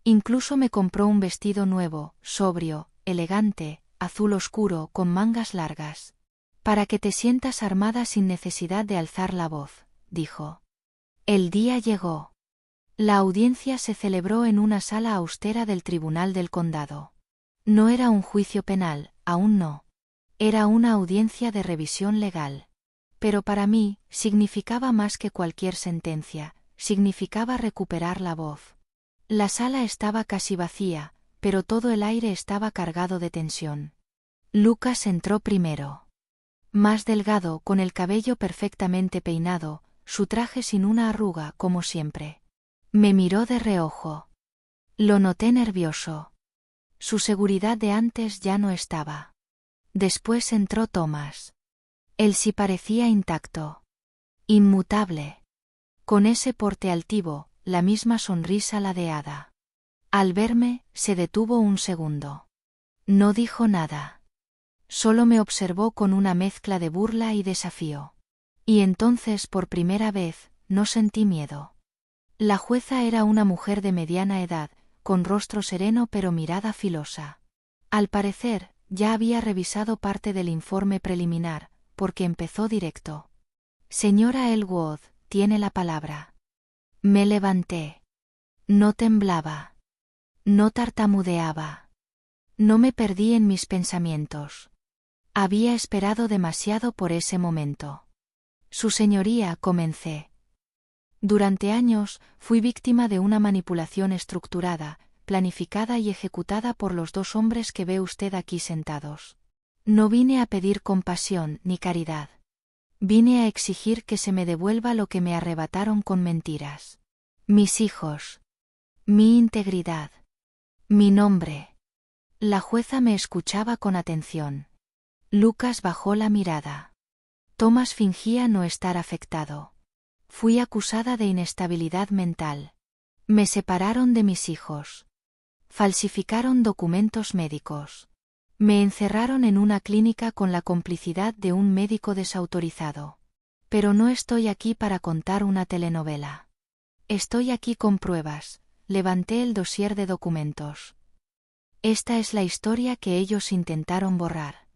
Incluso me compró un vestido nuevo, sobrio, elegante, azul oscuro, con mangas largas. Para que te sientas armada sin necesidad de alzar la voz, dijo. El día llegó. La audiencia se celebró en una sala austera del Tribunal del Condado. No era un juicio penal, aún no. Era una audiencia de revisión legal. Pero para mí, significaba más que cualquier sentencia, significaba recuperar la voz. La sala estaba casi vacía, pero todo el aire estaba cargado de tensión. Lucas entró primero. Más delgado, con el cabello perfectamente peinado, su traje sin una arruga, como siempre. Me miró de reojo. Lo noté nervioso. Su seguridad de antes ya no estaba. Después entró Thomas. Él sí parecía intacto. Inmutable. Con ese porte altivo, la misma sonrisa ladeada. Al verme, se detuvo un segundo. No dijo nada. Solo me observó con una mezcla de burla y desafío. Y entonces, por primera vez, no sentí miedo. La jueza era una mujer de mediana edad, con rostro sereno pero mirada filosa. Al parecer, ya había revisado parte del informe preliminar, porque empezó directo. Señora Elwood, tiene la palabra. Me levanté. No temblaba. No tartamudeaba. No me perdí en mis pensamientos. Había esperado demasiado por ese momento. Su señoría, comencé. Durante años, fui víctima de una manipulación estructurada, planificada y ejecutada por los dos hombres que ve usted aquí sentados. No vine a pedir compasión ni caridad. Vine a exigir que se me devuelva lo que me arrebataron con mentiras. Mis hijos. Mi integridad. Mi nombre. La jueza me escuchaba con atención. Lucas bajó la mirada. Thomas fingía no estar afectado. Fui acusada de inestabilidad mental. Me separaron de mis hijos. Falsificaron documentos médicos. Me encerraron en una clínica con la complicidad de un médico desautorizado. Pero no estoy aquí para contar una telenovela. Estoy aquí con pruebas. Levanté el dossier de documentos. Esta es la historia que ellos intentaron borrar.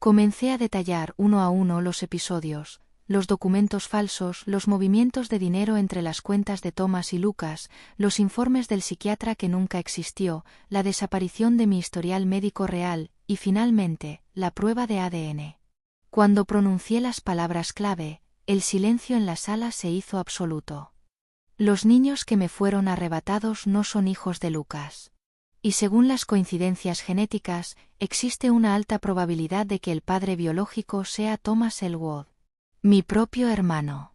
Comencé a detallar uno a uno los episodios, los documentos falsos, los movimientos de dinero entre las cuentas de Thomas y Lucas, los informes del psiquiatra que nunca existió, la desaparición de mi historial médico real, y finalmente, la prueba de ADN. Cuando pronuncié las palabras clave, el silencio en la sala se hizo absoluto. Los niños que me fueron arrebatados no son hijos de Lucas. Y según las coincidencias genéticas, existe una alta probabilidad de que el padre biológico sea Thomas Elwood. Mi propio hermano.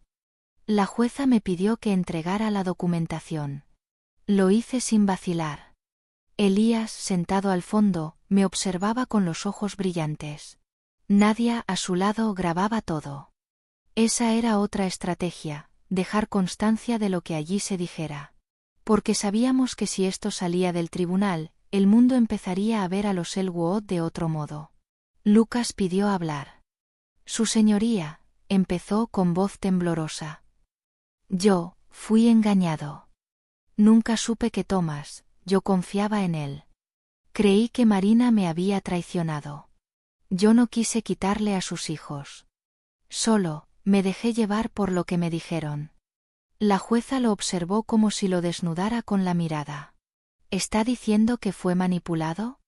La jueza me pidió que entregara la documentación. Lo hice sin vacilar. Elías, sentado al fondo, me observaba con los ojos brillantes. Nadia, a su lado, grababa todo. Esa era otra estrategia, dejar constancia de lo que allí se dijera. Porque sabíamos que si esto salía del tribunal, el mundo empezaría a ver a los Elwood de otro modo. Lucas pidió hablar. Su señoría, empezó con voz temblorosa. Yo, fui engañado. Nunca supe que Tomás, yo confiaba en él. Creí que Marina me había traicionado. Yo no quise quitarle a sus hijos. Solo, me dejé llevar por lo que me dijeron. La jueza lo observó como si lo desnudara con la mirada. ¿Está diciendo que fue manipulado?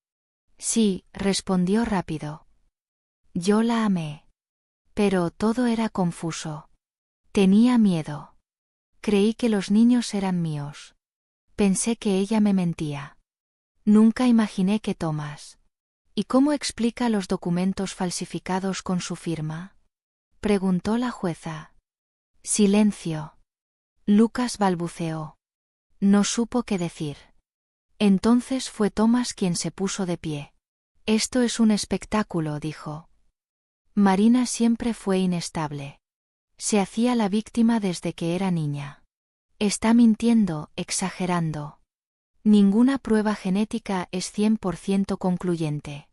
Sí, respondió rápido. Yo la amé. Pero todo era confuso. Tenía miedo. Creí que los niños eran míos. Pensé que ella me mentía. Nunca imaginé que Tomás. ¿Y cómo explica los documentos falsificados con su firma? Preguntó la jueza. Silencio. Lucas balbuceó. No supo qué decir. Entonces fue Tomás quien se puso de pie. Esto es un espectáculo, dijo. Marina siempre fue inestable. Se hacía la víctima desde que era niña. Está mintiendo, exagerando. Ninguna prueba genética es 100% concluyente.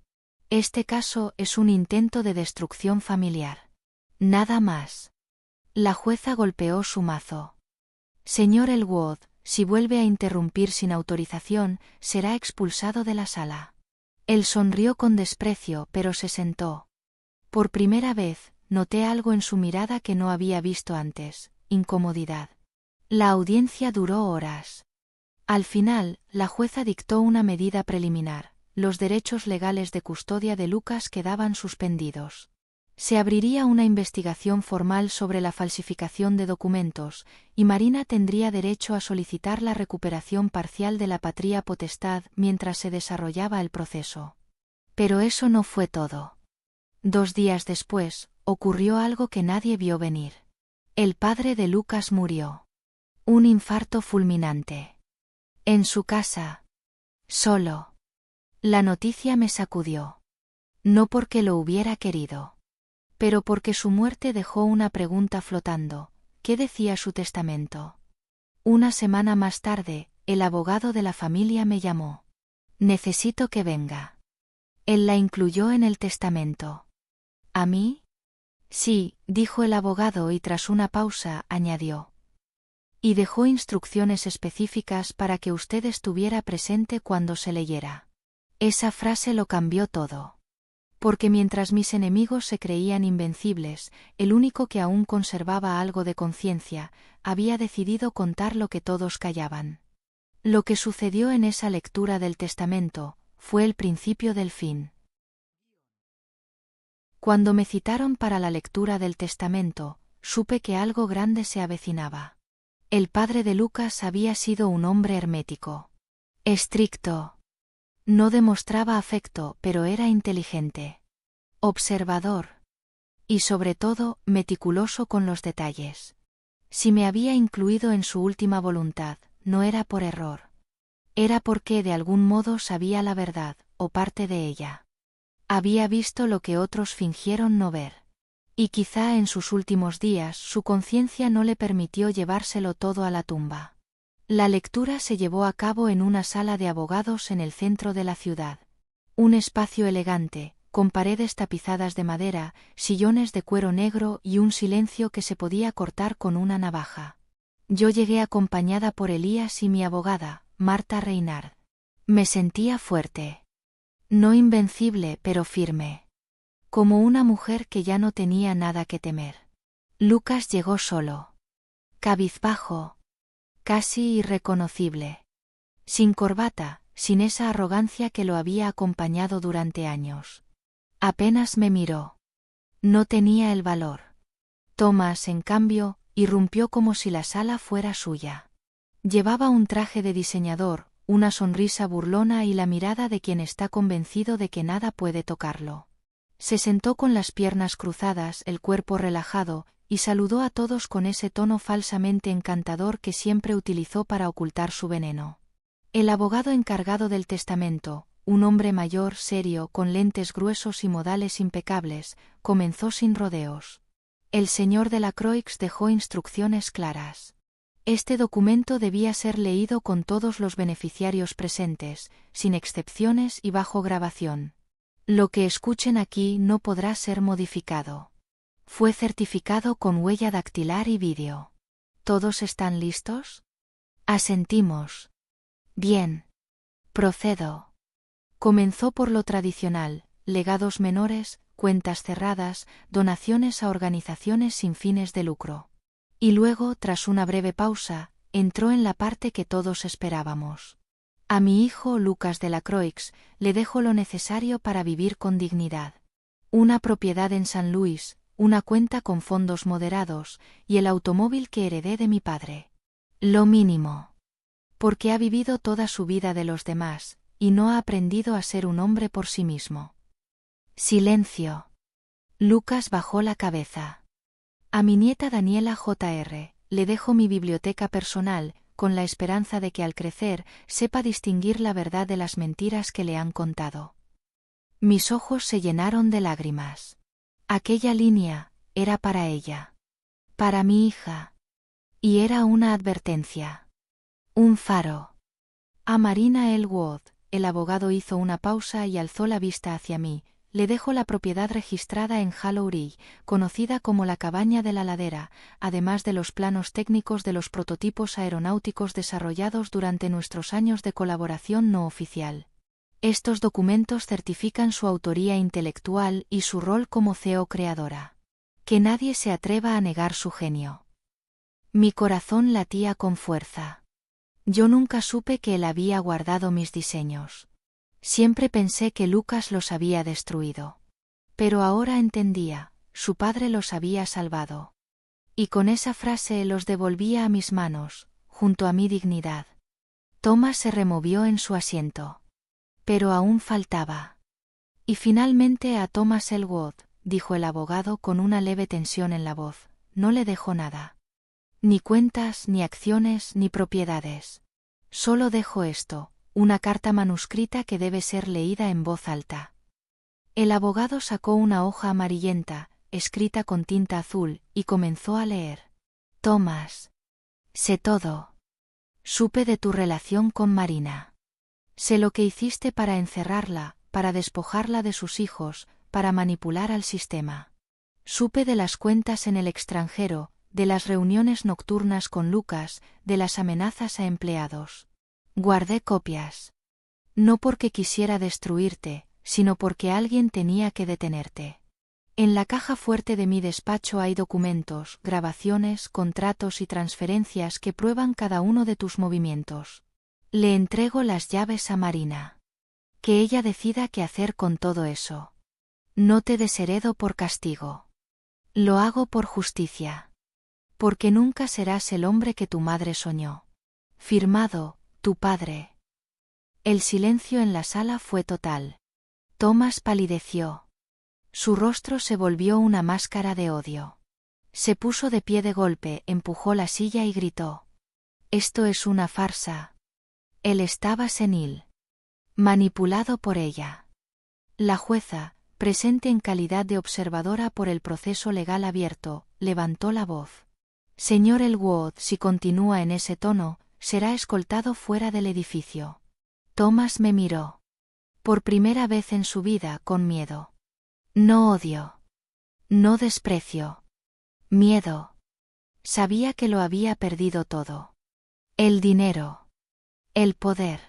Este caso es un intento de destrucción familiar. Nada más. La jueza golpeó su mazo. Señor Elwood, si vuelve a interrumpir sin autorización, será expulsado de la sala. Él sonrió con desprecio, pero se sentó. Por primera vez, noté algo en su mirada que no había visto antes: incomodidad. La audiencia duró horas. Al final, la jueza dictó una medida preliminar: los derechos legales de custodia de Lucas quedaban suspendidos. Se abriría una investigación formal sobre la falsificación de documentos, y Marina tendría derecho a solicitar la recuperación parcial de la patria potestad mientras se desarrollaba el proceso. Pero eso no fue todo. 2 días después, ocurrió algo que nadie vio venir. El padre de Lucas murió. Un infarto fulminante. En su casa. Solo. La noticia me sacudió. No porque lo hubiera querido. Pero porque su muerte dejó una pregunta flotando: ¿qué decía su testamento? Una semana más tarde, el abogado de la familia me llamó. Necesito que venga. Él la incluyó en el testamento. ¿A mí? Sí, dijo el abogado y tras una pausa añadió. Y dejó instrucciones específicas para que usted estuviera presente cuando se leyera. Esa frase lo cambió todo. Porque mientras mis enemigos se creían invencibles, el único que aún conservaba algo de conciencia, había decidido contar lo que todos callaban. Lo que sucedió en esa lectura del testamento fue el principio del fin. Cuando me citaron para la lectura del testamento, supe que algo grande se avecinaba. El padre de Lucas había sido un hombre hermético. Estricto. No demostraba afecto, pero era inteligente. Observador. Y sobre todo, meticuloso con los detalles. Si me había incluido en su última voluntad, no era por error. Era porque de algún modo sabía la verdad, o parte de ella. Había visto lo que otros fingieron no ver. Y quizá en sus últimos días su conciencia no le permitió llevárselo todo a la tumba. La lectura se llevó a cabo en una sala de abogados en el centro de la ciudad. Un espacio elegante, con paredes tapizadas de madera, sillones de cuero negro y un silencio que se podía cortar con una navaja. Yo llegué acompañada por Elías y mi abogada, Marta Reynard. Me sentía fuerte. No invencible, pero firme. Como una mujer que ya no tenía nada que temer. Lucas llegó solo. Cabizbajo. Casi irreconocible. Sin corbata, sin esa arrogancia que lo había acompañado durante años. Apenas me miró. No tenía el valor. Tomás, en cambio, irrumpió como si la sala fuera suya. Llevaba un traje de diseñador, una sonrisa burlona y la mirada de quien está convencido de que nada puede tocarlo. Se sentó con las piernas cruzadas, el cuerpo relajado, y saludó a todos con ese tono falsamente encantador que siempre utilizó para ocultar su veneno. El abogado encargado del testamento, un hombre mayor, serio, con lentes gruesos y modales impecables, comenzó sin rodeos. El señor de la Croix dejó instrucciones claras. Este documento debía ser leído con todos los beneficiarios presentes, sin excepciones y bajo grabación. Lo que escuchen aquí no podrá ser modificado. Fue certificado con huella dactilar y vídeo. ¿Todos están listos? Asentimos. Bien. Procedo. Comenzó por lo tradicional: legados menores, cuentas cerradas, donaciones a organizaciones sin fines de lucro. Y luego, tras una breve pausa, entró en la parte que todos esperábamos. A mi hijo Lucas Delacroix le dejo lo necesario para vivir con dignidad. Una propiedad en San Luis, una cuenta con fondos moderados, y el automóvil que heredé de mi padre. Lo mínimo. Porque ha vivido toda su vida de los demás, y no ha aprendido a ser un hombre por sí mismo. Silencio. Lucas bajó la cabeza. A mi nieta Daniela Jr. le dejo mi biblioteca personal, con la esperanza de que al crecer sepa distinguir la verdad de las mentiras que le han contado. Mis ojos se llenaron de lágrimas. Aquella línea era para ella. Para mi hija. Y era una advertencia. Un faro. A Marina Elwood, el abogado hizo una pausa y alzó la vista hacia mí. Le dejo la propiedad registrada en Hollow Ridge, conocida como la Cabaña de la Ladera, además de los planos técnicos de los prototipos aeronáuticos desarrollados durante nuestros años de colaboración no oficial. Estos documentos certifican su autoría intelectual y su rol como CEO creadora. Que nadie se atreva a negar su genio. Mi corazón latía con fuerza. Yo nunca supe que él había guardado mis diseños. Siempre pensé que Lucas los había destruido. Pero ahora entendía, su padre los había salvado. Y con esa frase los devolvía a mis manos, junto a mi dignidad. Thomas se removió en su asiento. Pero aún faltaba. Y finalmente a Thomas Elwood, dijo el abogado con una leve tensión en la voz, no le dejó nada. Ni cuentas, ni acciones, ni propiedades. Solo dejo esto. Una carta manuscrita que debe ser leída en voz alta. El abogado sacó una hoja amarillenta, escrita con tinta azul, y comenzó a leer. Thomas. Sé todo. Supe de tu relación con Marina. Sé lo que hiciste para encerrarla, para despojarla de sus hijos, para manipular al sistema. Supe de las cuentas en el extranjero, de las reuniones nocturnas con Lucas, de las amenazas a empleados. Guardé copias. No porque quisiera destruirte, sino porque alguien tenía que detenerte. En la caja fuerte de mi despacho hay documentos, grabaciones, contratos y transferencias que prueban cada uno de tus movimientos. Le entrego las llaves a Marina. Que ella decida qué hacer con todo eso. No te desheredo por castigo. Lo hago por justicia. Porque nunca serás el hombre que tu madre soñó. Firmado, tu padre. El silencio en la sala fue total. Thomas palideció. Su rostro se volvió una máscara de odio. Se puso de pie de golpe, empujó la silla y gritó. Esto es una farsa. Él estaba senil. Manipulado por ella. La jueza, presente en calidad de observadora por el proceso legal abierto, levantó la voz. Señor Elwood, si continúa en ese tono, será escoltado fuera del edificio. Thomas me miró. Por primera vez en su vida, con miedo. No odio. No desprecio. Miedo. Sabía que lo había perdido todo. El dinero. El poder.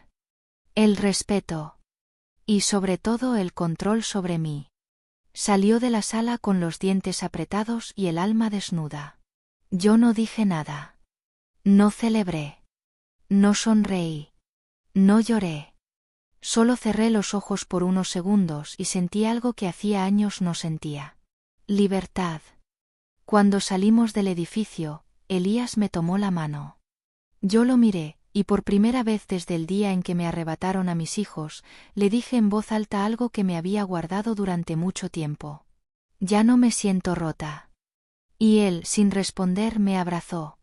El respeto. Y sobre todo el control sobre mí. Salió de la sala con los dientes apretados y el alma desnuda. Yo no dije nada. No celebré. No sonreí. No lloré. Solo cerré los ojos por unos segundos y sentí algo que hacía años no sentía. Libertad. Cuando salimos del edificio, Elías me tomó la mano. Yo lo miré, y por primera vez desde el día en que me arrebataron a mis hijos, le dije en voz alta algo que me había guardado durante mucho tiempo. Ya no me siento rota. Y él, sin responder, me abrazó.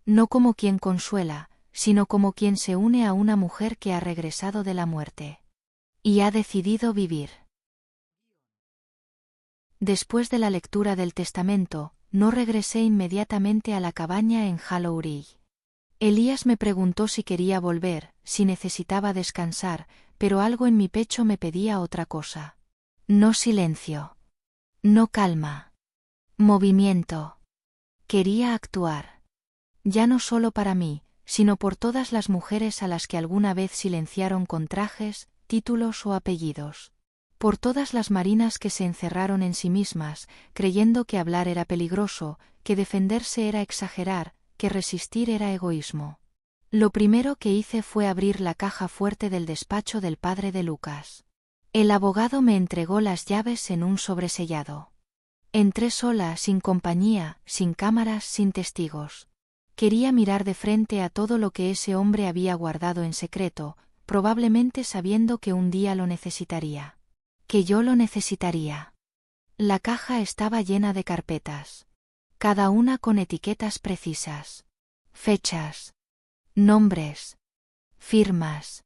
No como quien consuela, sino como quien se une a una mujer que ha regresado de la muerte. Y ha decidido vivir. Después de la lectura del testamento, no regresé inmediatamente a la cabaña en Hollow Ridge. Elías me preguntó si quería volver, si necesitaba descansar, pero algo en mi pecho me pedía otra cosa. No silencio. No calma. Movimiento. Quería actuar. Ya no solo para mí, sino por todas las mujeres a las que alguna vez silenciaron con trajes, títulos o apellidos. Por todas las marinas que se encerraron en sí mismas, creyendo que hablar era peligroso, que defenderse era exagerar, que resistir era egoísmo. Lo primero que hice fue abrir la caja fuerte del despacho del padre de Lucas. El abogado me entregó las llaves en un sobresellado. Entré sola, sin compañía, sin cámaras, sin testigos. Quería mirar de frente a todo lo que ese hombre había guardado en secreto, probablemente sabiendo que un día lo necesitaría. Que yo lo necesitaría. La caja estaba llena de carpetas. Cada una con etiquetas precisas. Fechas. Nombres. Firmas.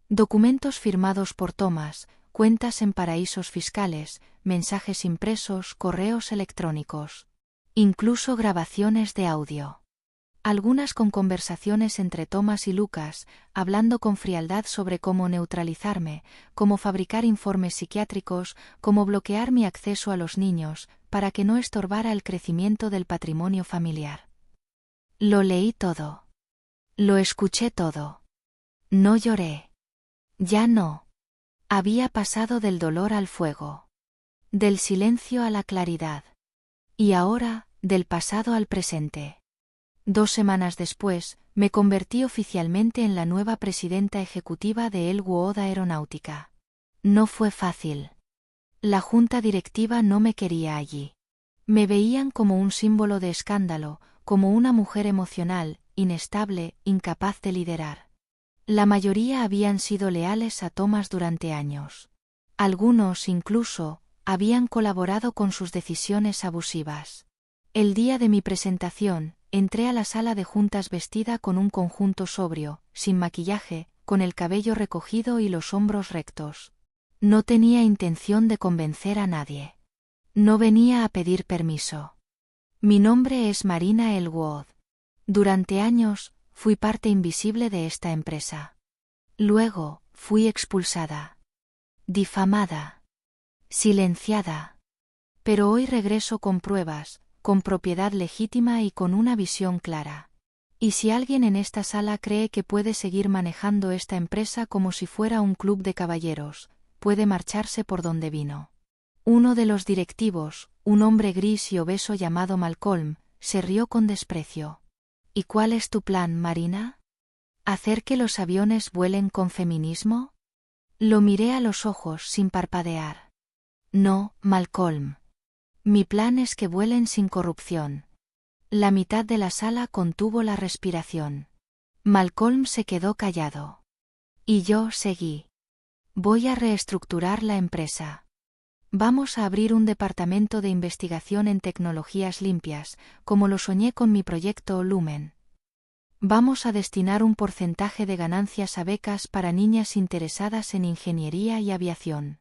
Documentos firmados por Thomas, cuentas en paraísos fiscales, mensajes impresos, correos electrónicos. Incluso grabaciones de audio. Algunas con conversaciones entre Thomas y Lucas, hablando con frialdad sobre cómo neutralizarme, cómo fabricar informes psiquiátricos, cómo bloquear mi acceso a los niños, para que no estorbara el crecimiento del patrimonio familiar. Lo leí todo. Lo escuché todo. No lloré. Ya no. Había pasado del dolor al fuego. Del silencio a la claridad. Y ahora, del pasado al presente. 2 semanas después, me convertí oficialmente en la nueva presidenta ejecutiva de Elwood Aeronáutica. No fue fácil. La junta directiva no me quería allí. Me veían como un símbolo de escándalo, como una mujer emocional, inestable, incapaz de liderar. La mayoría habían sido leales a Thomas durante años. Algunos, incluso, habían colaborado con sus decisiones abusivas. El día de mi presentación, entré a la sala de juntas vestida con un conjunto sobrio, sin maquillaje, con el cabello recogido y los hombros rectos. No tenía intención de convencer a nadie. No venía a pedir permiso. Mi nombre es Marina Elwood. Durante años, fui parte invisible de esta empresa. Luego, fui expulsada. Difamada. Silenciada. Pero hoy regreso con pruebas, con propiedad legítima y con una visión clara. Y si alguien en esta sala cree que puede seguir manejando esta empresa como si fuera un club de caballeros, puede marcharse por donde vino. Uno de los directivos, un hombre gris y obeso llamado Malcolm, se rió con desprecio. ¿Y cuál es tu plan, Marina? ¿Hacer que los aviones vuelen con feminismo? Lo miré a los ojos sin parpadear. No, Malcolm. Mi plan es que vuelen sin corrupción. La mitad de la sala contuvo la respiración. Malcolm se quedó callado. Y yo seguí. Voy a reestructurar la empresa. Vamos a abrir un departamento de investigación en tecnologías limpias, como lo soñé con mi proyecto Lumen. Vamos a destinar un porcentaje de ganancias a becas para niñas interesadas en ingeniería y aviación.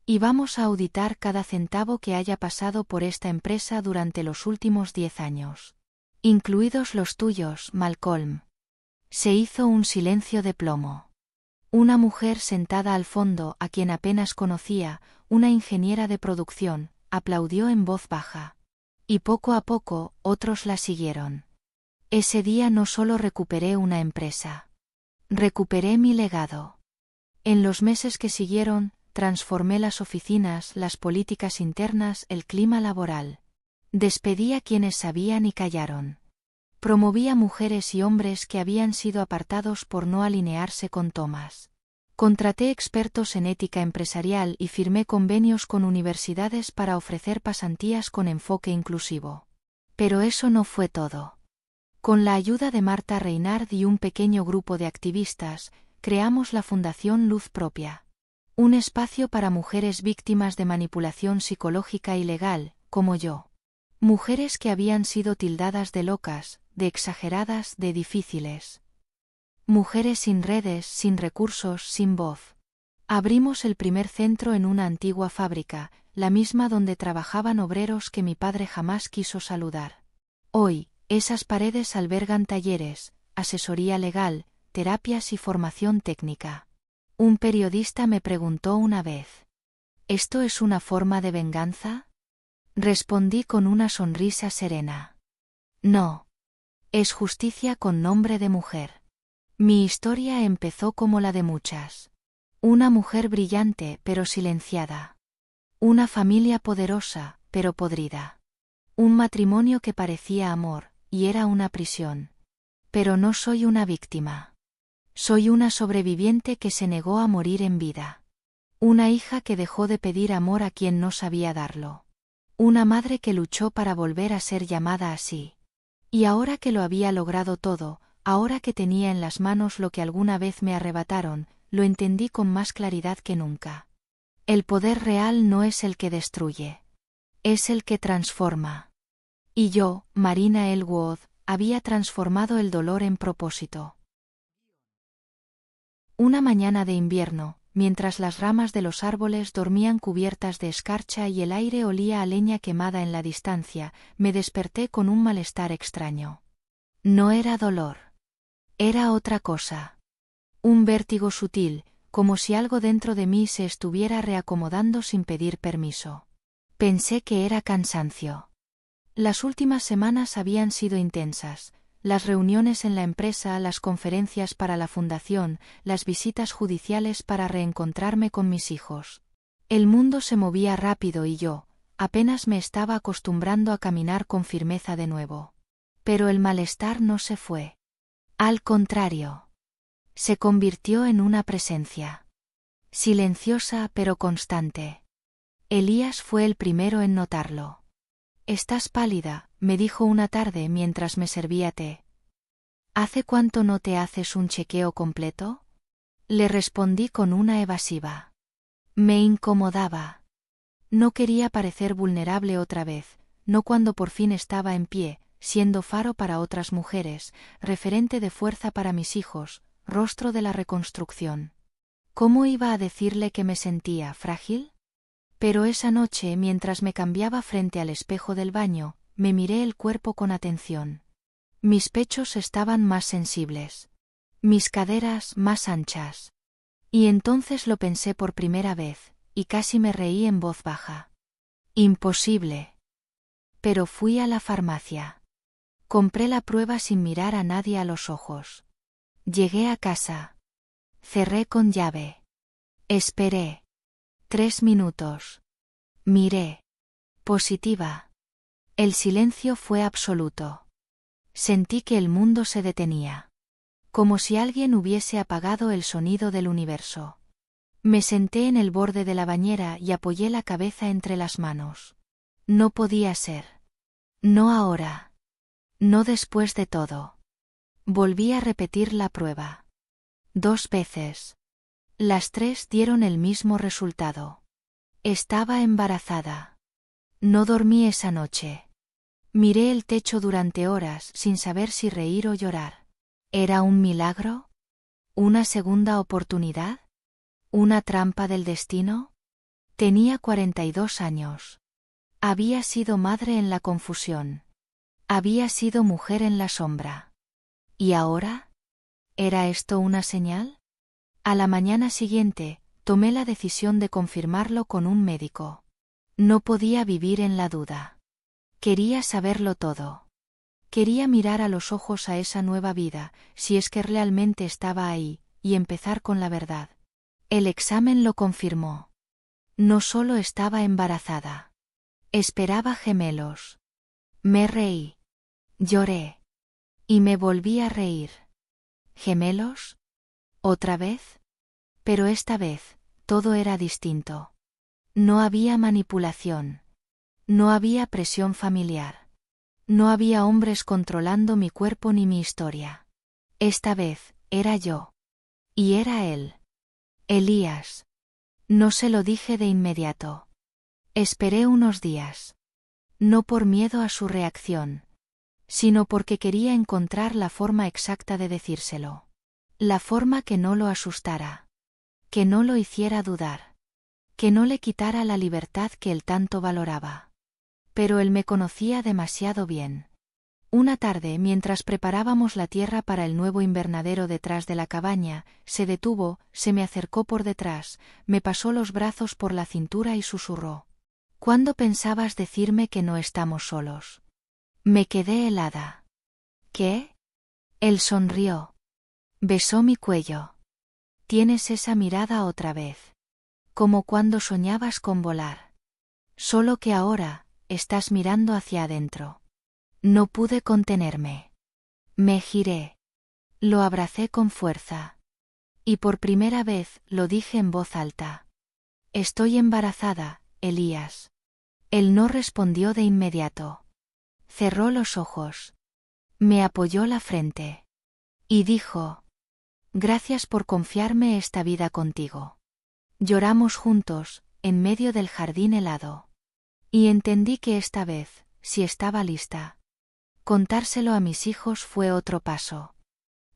Y vamos a auditar cada centavo que haya pasado por esta empresa durante los últimos 10 años. Incluidos los tuyos, Malcolm. Se hizo un silencio de plomo. Una mujer sentada al fondo, a quien apenas conocía, una ingeniera de producción, aplaudió en voz baja. Y poco a poco, otros la siguieron. Ese día no solo recuperé una empresa. Recuperé mi legado. En los meses que siguieron, transformé las oficinas, las políticas internas, el clima laboral. Despedí a quienes sabían y callaron. Promoví a mujeres y hombres que habían sido apartados por no alinearse con Thomas. Contraté expertos en ética empresarial y firmé convenios con universidades para ofrecer pasantías con enfoque inclusivo. Pero eso no fue todo. Con la ayuda de Marta Reynard y un pequeño grupo de activistas, creamos la Fundación Luz Propia. Un espacio para mujeres víctimas de manipulación psicológica y legal, como yo. Mujeres que habían sido tildadas de locas, de exageradas, de difíciles. Mujeres sin redes, sin recursos, sin voz. Abrimos el primer centro en una antigua fábrica, la misma donde trabajaban obreros que mi padre jamás quiso saludar. Hoy, esas paredes albergan talleres, asesoría legal, terapias y formación técnica. Un periodista me preguntó una vez: ¿Esto es una forma de venganza? Respondí con una sonrisa serena. No. Es justicia con nombre de mujer. Mi historia empezó como la de muchas. Una mujer brillante pero silenciada. Una familia poderosa pero podrida. Un matrimonio que parecía amor, y era una prisión. Pero no soy una víctima. Soy una sobreviviente que se negó a morir en vida. Una hija que dejó de pedir amor a quien no sabía darlo. Una madre que luchó para volver a ser llamada así. Y ahora que lo había logrado todo, ahora que tenía en las manos lo que alguna vez me arrebataron, lo entendí con más claridad que nunca. El poder real no es el que destruye. Es el que transforma. Y yo, Marina Elwood, había transformado el dolor en propósito. Una mañana de invierno, mientras las ramas de los árboles dormían cubiertas de escarcha y el aire olía a leña quemada en la distancia, me desperté con un malestar extraño. No era dolor. Era otra cosa. Un vértigo sutil, como si algo dentro de mí se estuviera reacomodando sin pedir permiso. Pensé que era cansancio. Las últimas semanas habían sido intensas. Las reuniones en la empresa, las conferencias para la fundación, las visitas judiciales para reencontrarme con mis hijos. El mundo se movía rápido y yo, apenas me estaba acostumbrando a caminar con firmeza de nuevo. Pero el malestar no se fue. Al contrario. Se convirtió en una presencia. Silenciosa pero constante. Elías fue el primero en notarlo. «Estás pálida», me dijo una tarde mientras me servía té. «¿Hace cuánto no te haces un chequeo completo?». Le respondí con una evasiva. Me incomodaba. No quería parecer vulnerable otra vez, no cuando por fin estaba en pie, siendo faro para otras mujeres, referente de fuerza para mis hijos, rostro de la reconstrucción. ¿Cómo iba a decirle que me sentía frágil? Pero esa noche, mientras me cambiaba frente al espejo del baño, me miré el cuerpo con atención. Mis pechos estaban más sensibles. Mis caderas más anchas. Y entonces lo pensé por primera vez, y casi me reí en voz baja. Imposible. Pero fui a la farmacia. Compré la prueba sin mirar a nadie a los ojos. Llegué a casa. Cerré con llave. Esperé. 3 minutos. Miré. Positiva. El silencio fue absoluto. Sentí que el mundo se detenía. Como si alguien hubiese apagado el sonido del universo. Me senté en el borde de la bañera y apoyé la cabeza entre las manos. No podía ser. No ahora. No después de todo. Volví a repetir la prueba. 2 veces. Las 3 dieron el mismo resultado. Estaba embarazada. No dormí esa noche. Miré el techo durante horas sin saber si reír o llorar. ¿Era un milagro? ¿Una segunda oportunidad? ¿Una trampa del destino? Tenía 42 años. Había sido madre en la confusión. Había sido mujer en la sombra. ¿Y ahora? ¿Era esto una señal? A la mañana siguiente, tomé la decisión de confirmarlo con un médico. No podía vivir en la duda. Quería saberlo todo. Quería mirar a los ojos a esa nueva vida, si es que realmente estaba ahí, y empezar con la verdad. El examen lo confirmó. No solo estaba embarazada. Esperaba gemelos. Me reí. Lloré. Y me volví a reír. ¿Gemelos? ¿Otra vez? Pero esta vez, todo era distinto. No había manipulación. No había presión familiar. No había hombres controlando mi cuerpo ni mi historia. Esta vez, era yo. Y era él. Elías. No se lo dije de inmediato. Esperé unos días. No por miedo a su reacción, sino porque quería encontrar la forma exacta de decírselo. La forma que no lo asustara. Que no lo hiciera dudar. Que no le quitara la libertad que él tanto valoraba. Pero él me conocía demasiado bien. Una tarde, mientras preparábamos la tierra para el nuevo invernadero detrás de la cabaña, se detuvo, se me acercó por detrás, me pasó los brazos por la cintura y susurró: «¿Cuándo pensabas decirme que no estamos solos?» Me quedé helada. «¿Qué?» Él sonrió. Besó mi cuello. «Tienes esa mirada otra vez. Como cuando soñabas con volar. Solo que ahora, estás mirando hacia adentro». No pude contenerme. Me giré. Lo abracé con fuerza. Y por primera vez lo dije en voz alta: «Estoy embarazada, Elías». Él no respondió de inmediato. Cerró los ojos. Me apoyó la frente. Y dijo: «Gracias por confiarme esta vida contigo». Lloramos juntos, en medio del jardín helado. Y entendí que esta vez, sí estaba lista. Contárselo a mis hijos fue otro paso.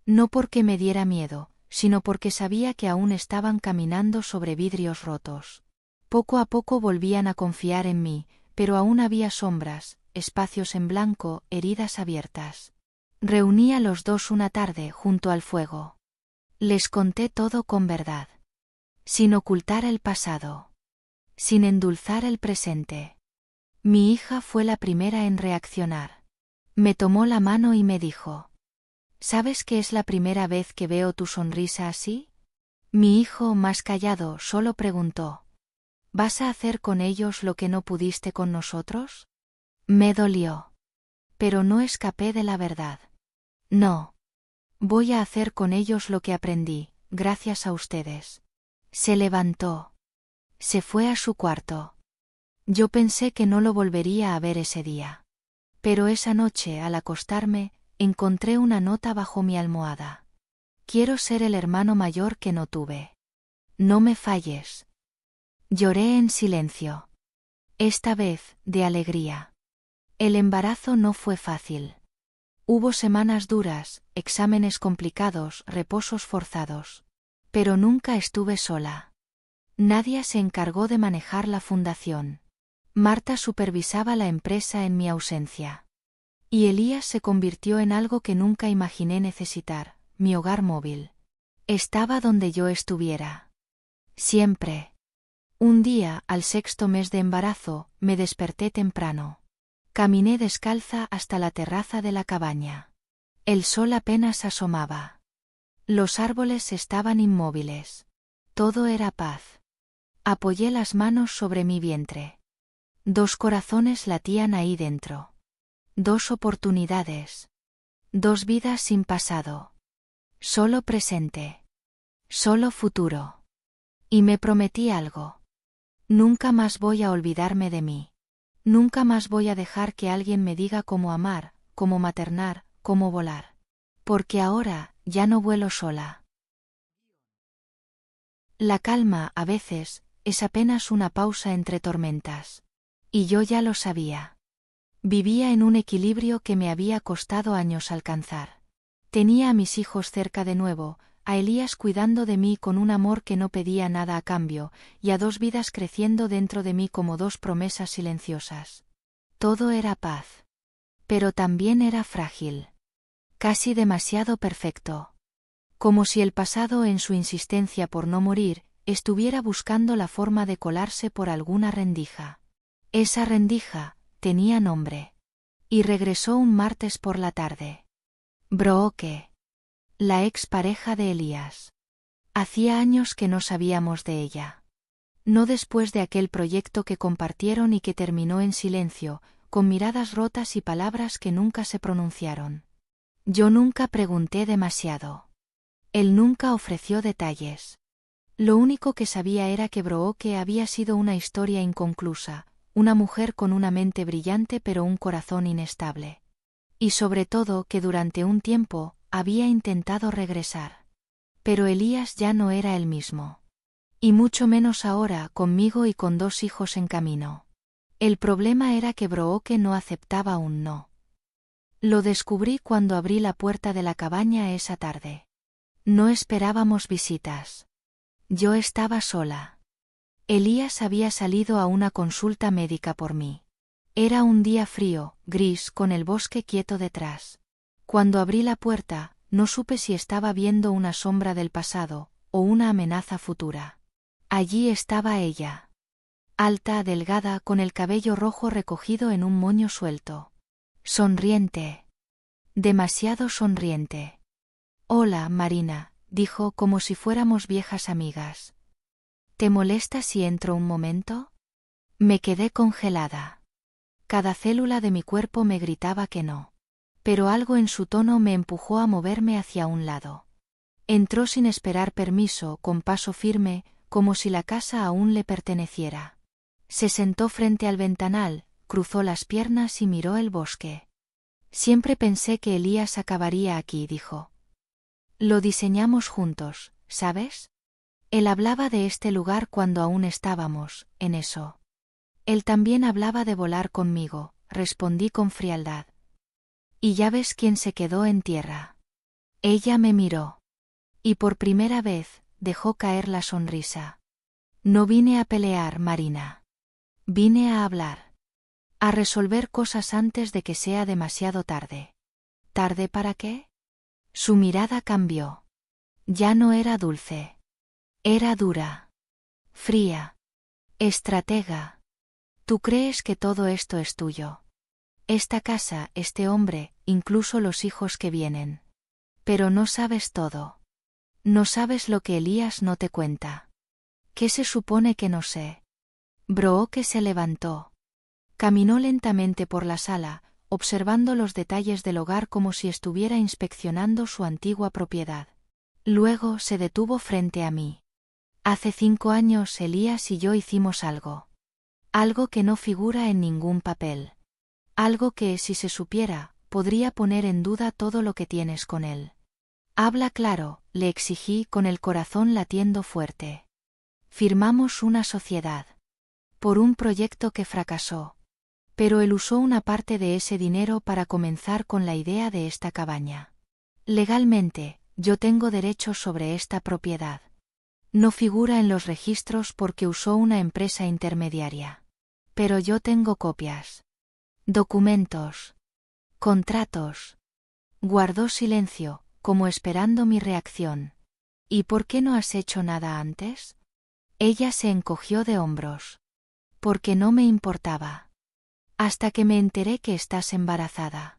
No porque me diera miedo, sino porque sabía que aún estaban caminando sobre vidrios rotos. Poco a poco volvían a confiar en mí, pero aún había sombras, espacios en blanco, heridas abiertas. Reuní a los dos una tarde junto al fuego. Les conté todo con verdad. Sin ocultar el pasado. Sin endulzar el presente. Mi hija fue la primera en reaccionar. Me tomó la mano y me dijo: «¿Sabes que es la primera vez que veo tu sonrisa así?» Mi hijo, más callado, solo preguntó: «¿Vas a hacer con ellos lo que no pudiste con nosotros?» Me dolió. Pero no escapé de la verdad. «No. Voy a hacer con ellos lo que aprendí, gracias a ustedes». Se levantó. Se fue a su cuarto. Yo pensé que no lo volvería a ver ese día. Pero esa noche, al acostarme, encontré una nota bajo mi almohada. «Quiero ser el hermano mayor que no tuve. No me falles». Lloré en silencio. Esta vez, de alegría. El embarazo no fue fácil. Hubo semanas duras, exámenes complicados, reposos forzados. Pero nunca estuve sola. Nadia se encargó de manejar la fundación. Marta supervisaba la empresa en mi ausencia. Y Elías se convirtió en algo que nunca imaginé necesitar: mi hogar móvil. Estaba donde yo estuviera. Siempre. Un día, al 6º mes de embarazo, me desperté temprano. Caminé descalza hasta la terraza de la cabaña. El sol apenas asomaba. Los árboles estaban inmóviles. Todo era paz. Apoyé las manos sobre mi vientre. 2 corazones latían ahí dentro. 2 oportunidades. 2 vidas sin pasado. Solo presente. Solo futuro. Y me prometí algo. Nunca más voy a olvidarme de mí. Nunca más voy a dejar que alguien me diga cómo amar, cómo maternar, cómo volar. Porque ahora, ya no vuelo sola. La calma, a veces, es apenas una pausa entre tormentas. Y yo ya lo sabía. Vivía en un equilibrio que me había costado años alcanzar. Tenía a mis hijos cerca de nuevo, a Elías cuidando de mí con un amor que no pedía nada a cambio, y a 2 vidas creciendo dentro de mí como 2 promesas silenciosas. Todo era paz. Pero también era frágil. Casi demasiado perfecto. Como si el pasado, en su insistencia por no morir, estuviera buscando la forma de colarse por alguna rendija. Esa rendija tenía nombre. Y regresó un martes por la tarde. Brooke. La ex pareja de Elías. Hacía años que no sabíamos de ella. No después de aquel proyecto que compartieron y que terminó en silencio, con miradas rotas y palabras que nunca se pronunciaron. Yo nunca pregunté demasiado. Él nunca ofreció detalles. Lo único que sabía era que Brooke había sido una historia inconclusa, una mujer con una mente brillante pero un corazón inestable. Y sobre todo que durante un tiempo, había intentado regresar. Pero Elías ya no era el mismo. Y mucho menos ahora, conmigo y con 2 hijos en camino. El problema era que Brooke no aceptaba un no. Lo descubrí cuando abrí la puerta de la cabaña esa tarde. No esperábamos visitas. Yo estaba sola. Elías había salido a una consulta médica por mí. Era un día frío, gris, con el bosque quieto detrás. Cuando abrí la puerta, no supe si estaba viendo una sombra del pasado, o una amenaza futura. Allí estaba ella. Alta, delgada, con el cabello rojo recogido en un moño suelto. Sonriente. Demasiado sonriente. Hola, Marina, dijo como si fuéramos viejas amigas. ¿Te molesta si entro un momento? Me quedé congelada. Cada célula de mi cuerpo me gritaba que no. Pero algo en su tono me empujó a moverme hacia un lado. Entró sin esperar permiso, con paso firme, como si la casa aún le perteneciera. Se sentó frente al ventanal, cruzó las piernas y miró el bosque. Siempre pensé que Elías acabaría aquí, dijo. Lo diseñamos juntos, ¿sabes? Él hablaba de este lugar cuando aún estábamos, en eso. Él también hablaba de volar conmigo, respondí con frialdad. Y ya ves quién se quedó en tierra. Ella me miró. Y por primera vez, dejó caer la sonrisa. No vine a pelear, Marina. Vine a hablar. A resolver cosas antes de que sea demasiado tarde. ¿Tarde para qué? Su mirada cambió. Ya no era dulce. Era dura. Fría. Estratega. Tú crees que todo esto es tuyo. Esta casa, este hombre, incluso los hijos que vienen. Pero no sabes todo. No sabes lo que Elías no te cuenta. ¿Qué se supone que no sé? Brooke se levantó. Caminó lentamente por la sala, observando los detalles del hogar como si estuviera inspeccionando su antigua propiedad. Luego se detuvo frente a mí. Hace 5 años Elías y yo hicimos algo. Algo que no figura en ningún papel. Algo que, si se supiera, podría poner en duda todo lo que tienes con él. Habla claro, le exigí con el corazón latiendo fuerte. Firmamos una sociedad. Por un proyecto que fracasó. Pero él usó una parte de ese dinero para comenzar con la idea de esta cabaña. Legalmente, yo tengo derechos sobre esta propiedad. No figura en los registros porque usó una empresa intermediaria. Pero yo tengo copias. Documentos. Contratos. Guardó silencio, como esperando mi reacción. ¿Y por qué no has hecho nada antes? Ella se encogió de hombros. Porque no me importaba. Hasta que me enteré que estás embarazada.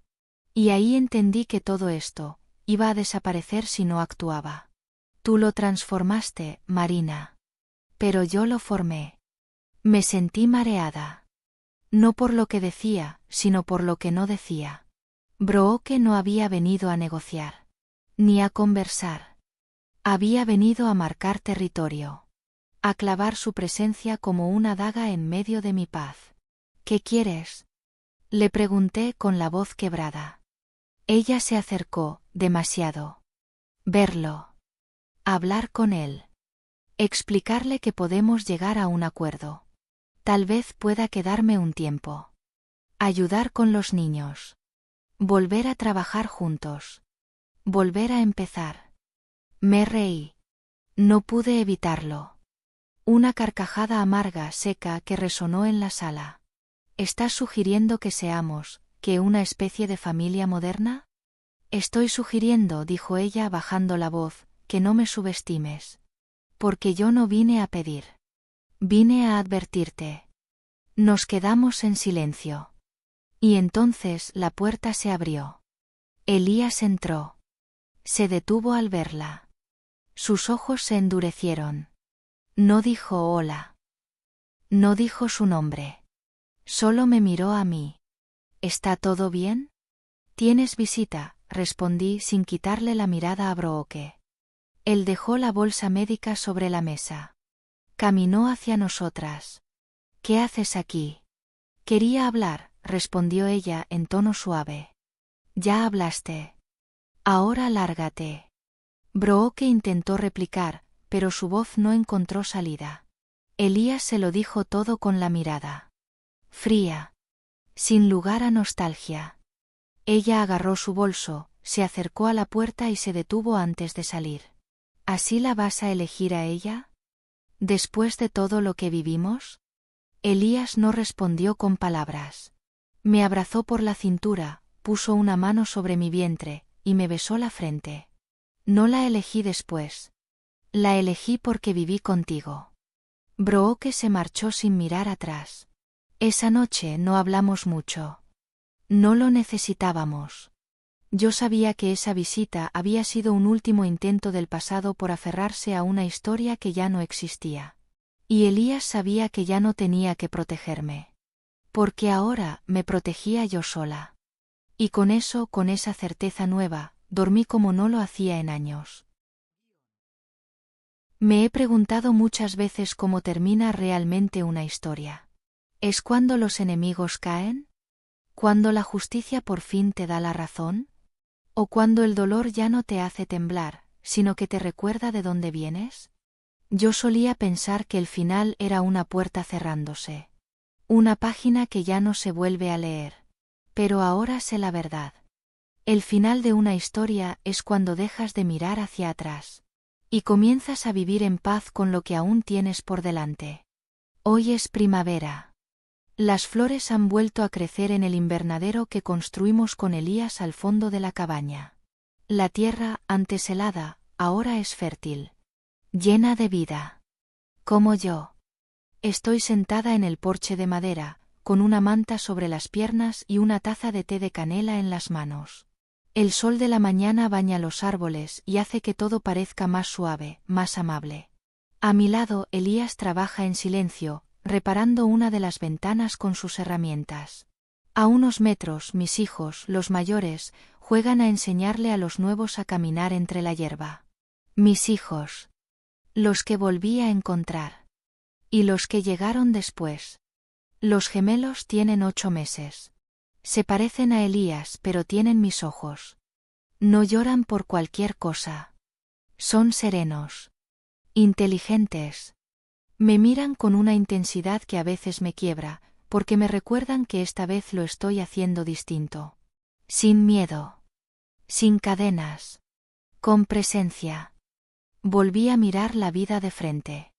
Y ahí entendí que todo esto iba a desaparecer si no actuaba. Tú lo transformaste, Marina. Pero yo lo formé. Me sentí mareada. No por lo que decía, sino por lo que no decía. Brooke no había venido a negociar. Ni a conversar. Había venido a marcar territorio. A clavar su presencia como una daga en medio de mi paz. ¿Qué quieres? Le pregunté con la voz quebrada. Ella se acercó, demasiado. Verlo. Hablar con él. Explicarle que podemos llegar a un acuerdo. Tal vez pueda quedarme un tiempo. Ayudar con los niños. Volver a trabajar juntos. Volver a empezar. Me reí. No pude evitarlo. Una carcajada amarga, seca, que resonó en la sala. ¿Estás sugiriendo que seamos, que una especie de familia moderna? Estoy sugiriendo, dijo ella bajando la voz, que no me subestimes. Porque yo no vine a pedir. Vine a advertirte. Nos quedamos en silencio. Y entonces la puerta se abrió. Elías entró. Se detuvo al verla. Sus ojos se endurecieron. No dijo hola. No dijo su nombre. Solo me miró a mí. ¿Está todo bien? Tienes visita, respondí sin quitarle la mirada a Brooke. Él dejó la bolsa médica sobre la mesa. Caminó hacia nosotras. ¿Qué haces aquí? Quería hablar, respondió ella en tono suave. Ya hablaste. Ahora lárgate. Brooke intentó replicar, pero su voz no encontró salida. Elías se lo dijo todo con la mirada. Fría. Sin lugar a nostalgia. Ella agarró su bolso, se acercó a la puerta y se detuvo antes de salir. ¿Así la vas a elegir a ella? ¿Después de todo lo que vivimos? Elías no respondió con palabras. Me abrazó por la cintura, puso una mano sobre mi vientre, y me besó la frente. No la elegí después. La elegí porque viví contigo. Brooke se marchó sin mirar atrás. Esa noche no hablamos mucho. No lo necesitábamos. Yo sabía que esa visita había sido un último intento del pasado por aferrarse a una historia que ya no existía. Y Elías sabía que ya no tenía que protegerme. Porque ahora me protegía yo sola. Y con esa certeza nueva, dormí como no lo hacía en años. Me he preguntado muchas veces cómo termina realmente una historia. ¿Es cuando los enemigos caen? ¿Cuando la justicia por fin te da la razón? ¿O cuando el dolor ya no te hace temblar, sino que te recuerda de dónde vienes? Yo solía pensar que el final era una puerta cerrándose. Una página que ya no se vuelve a leer. Pero ahora sé la verdad. El final de una historia es cuando dejas de mirar hacia atrás. Y comienzas a vivir en paz con lo que aún tienes por delante. Hoy es primavera. Las flores han vuelto a crecer en el invernadero que construimos con Elías al fondo de la cabaña. La tierra, antes helada, ahora es fértil. Llena de vida. Como yo. Estoy sentada en el porche de madera, con una manta sobre las piernas y una taza de té de canela en las manos. El sol de la mañana baña los árboles y hace que todo parezca más suave, más amable. A mi lado, Elías trabaja en silencio, reparando una de las ventanas con sus herramientas. A unos metros, mis hijos, los mayores, juegan a enseñarle a los nuevos a caminar entre la hierba. Mis hijos. Los que volví a encontrar. Y los que llegaron después. Los gemelos tienen 8 meses. Se parecen a Elías, pero tienen mis ojos. No lloran por cualquier cosa. Son serenos. Inteligentes. Me miran con una intensidad que a veces me quiebra, porque me recuerdan que esta vez lo estoy haciendo distinto. Sin miedo. Sin cadenas. Con presencia. Volví a mirar la vida de frente.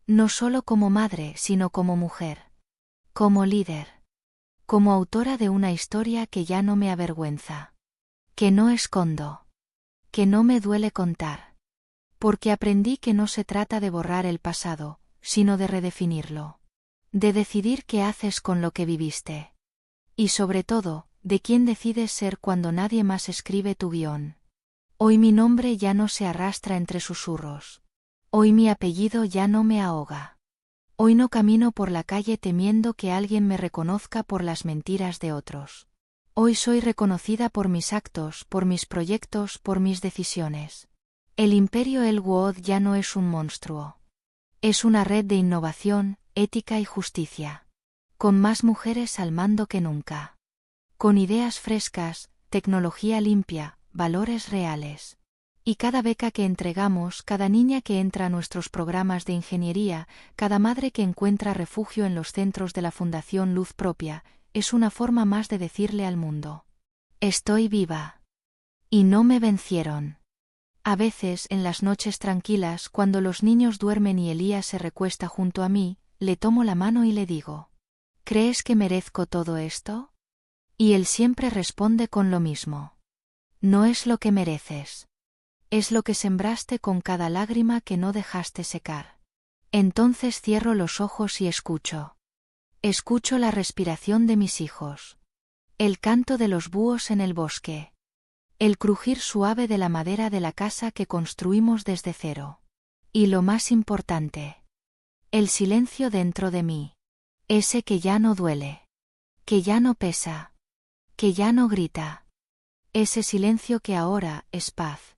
No solo como madre, sino como mujer. Como líder. Como autora de una historia que ya no me avergüenza. Que no escondo. Que no me duele contar. Porque aprendí que no se trata de borrar el pasado, sino de redefinirlo. De decidir qué haces con lo que viviste. Y sobre todo, de quién decides ser cuando nadie más escribe tu guión. Hoy mi nombre ya no se arrastra entre susurros. Hoy mi apellido ya no me ahoga. Hoy no camino por la calle temiendo que alguien me reconozca por las mentiras de otros. Hoy soy reconocida por mis actos, por mis proyectos, por mis decisiones. El Imperio Elwood ya no es un monstruo. Es una red de innovación, ética y justicia. Con más mujeres al mando que nunca. Con ideas frescas, tecnología limpia, valores reales. Y cada beca que entregamos, cada niña que entra a nuestros programas de ingeniería, cada madre que encuentra refugio en los centros de la Fundación Luz Propia, es una forma más de decirle al mundo: estoy viva. Y no me vencieron. A veces, en las noches tranquilas, cuando los niños duermen y Elías se recuesta junto a mí, le tomo la mano y le digo: ¿crees que merezco todo esto? Y él siempre responde con lo mismo: no es lo que mereces. Es lo que sembraste con cada lágrima que no dejaste secar. Entonces cierro los ojos y escucho. Escucho la respiración de mis hijos. El canto de los búhos en el bosque. El crujir suave de la madera de la casa que construimos desde cero. Y lo más importante. El silencio dentro de mí. Ese que ya no duele. Que ya no pesa. Que ya no grita. Ese silencio que ahora es paz.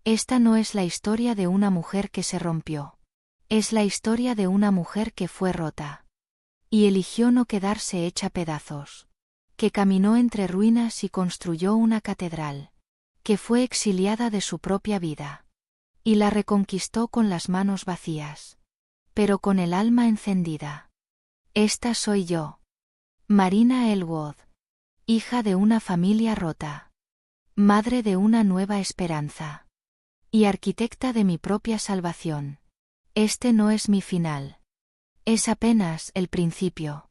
Esta no es la historia de una mujer que se rompió. Es la historia de una mujer que fue rota. Y eligió no quedarse hecha pedazos. Que caminó entre ruinas y construyó una catedral. Que fue exiliada de su propia vida. Y la reconquistó con las manos vacías. Pero con el alma encendida. Esta soy yo. Marina Elwood. Hija de una familia rota. Madre de una nueva esperanza. Y arquitecta de mi propia salvación. Este no es mi final. Es apenas el principio.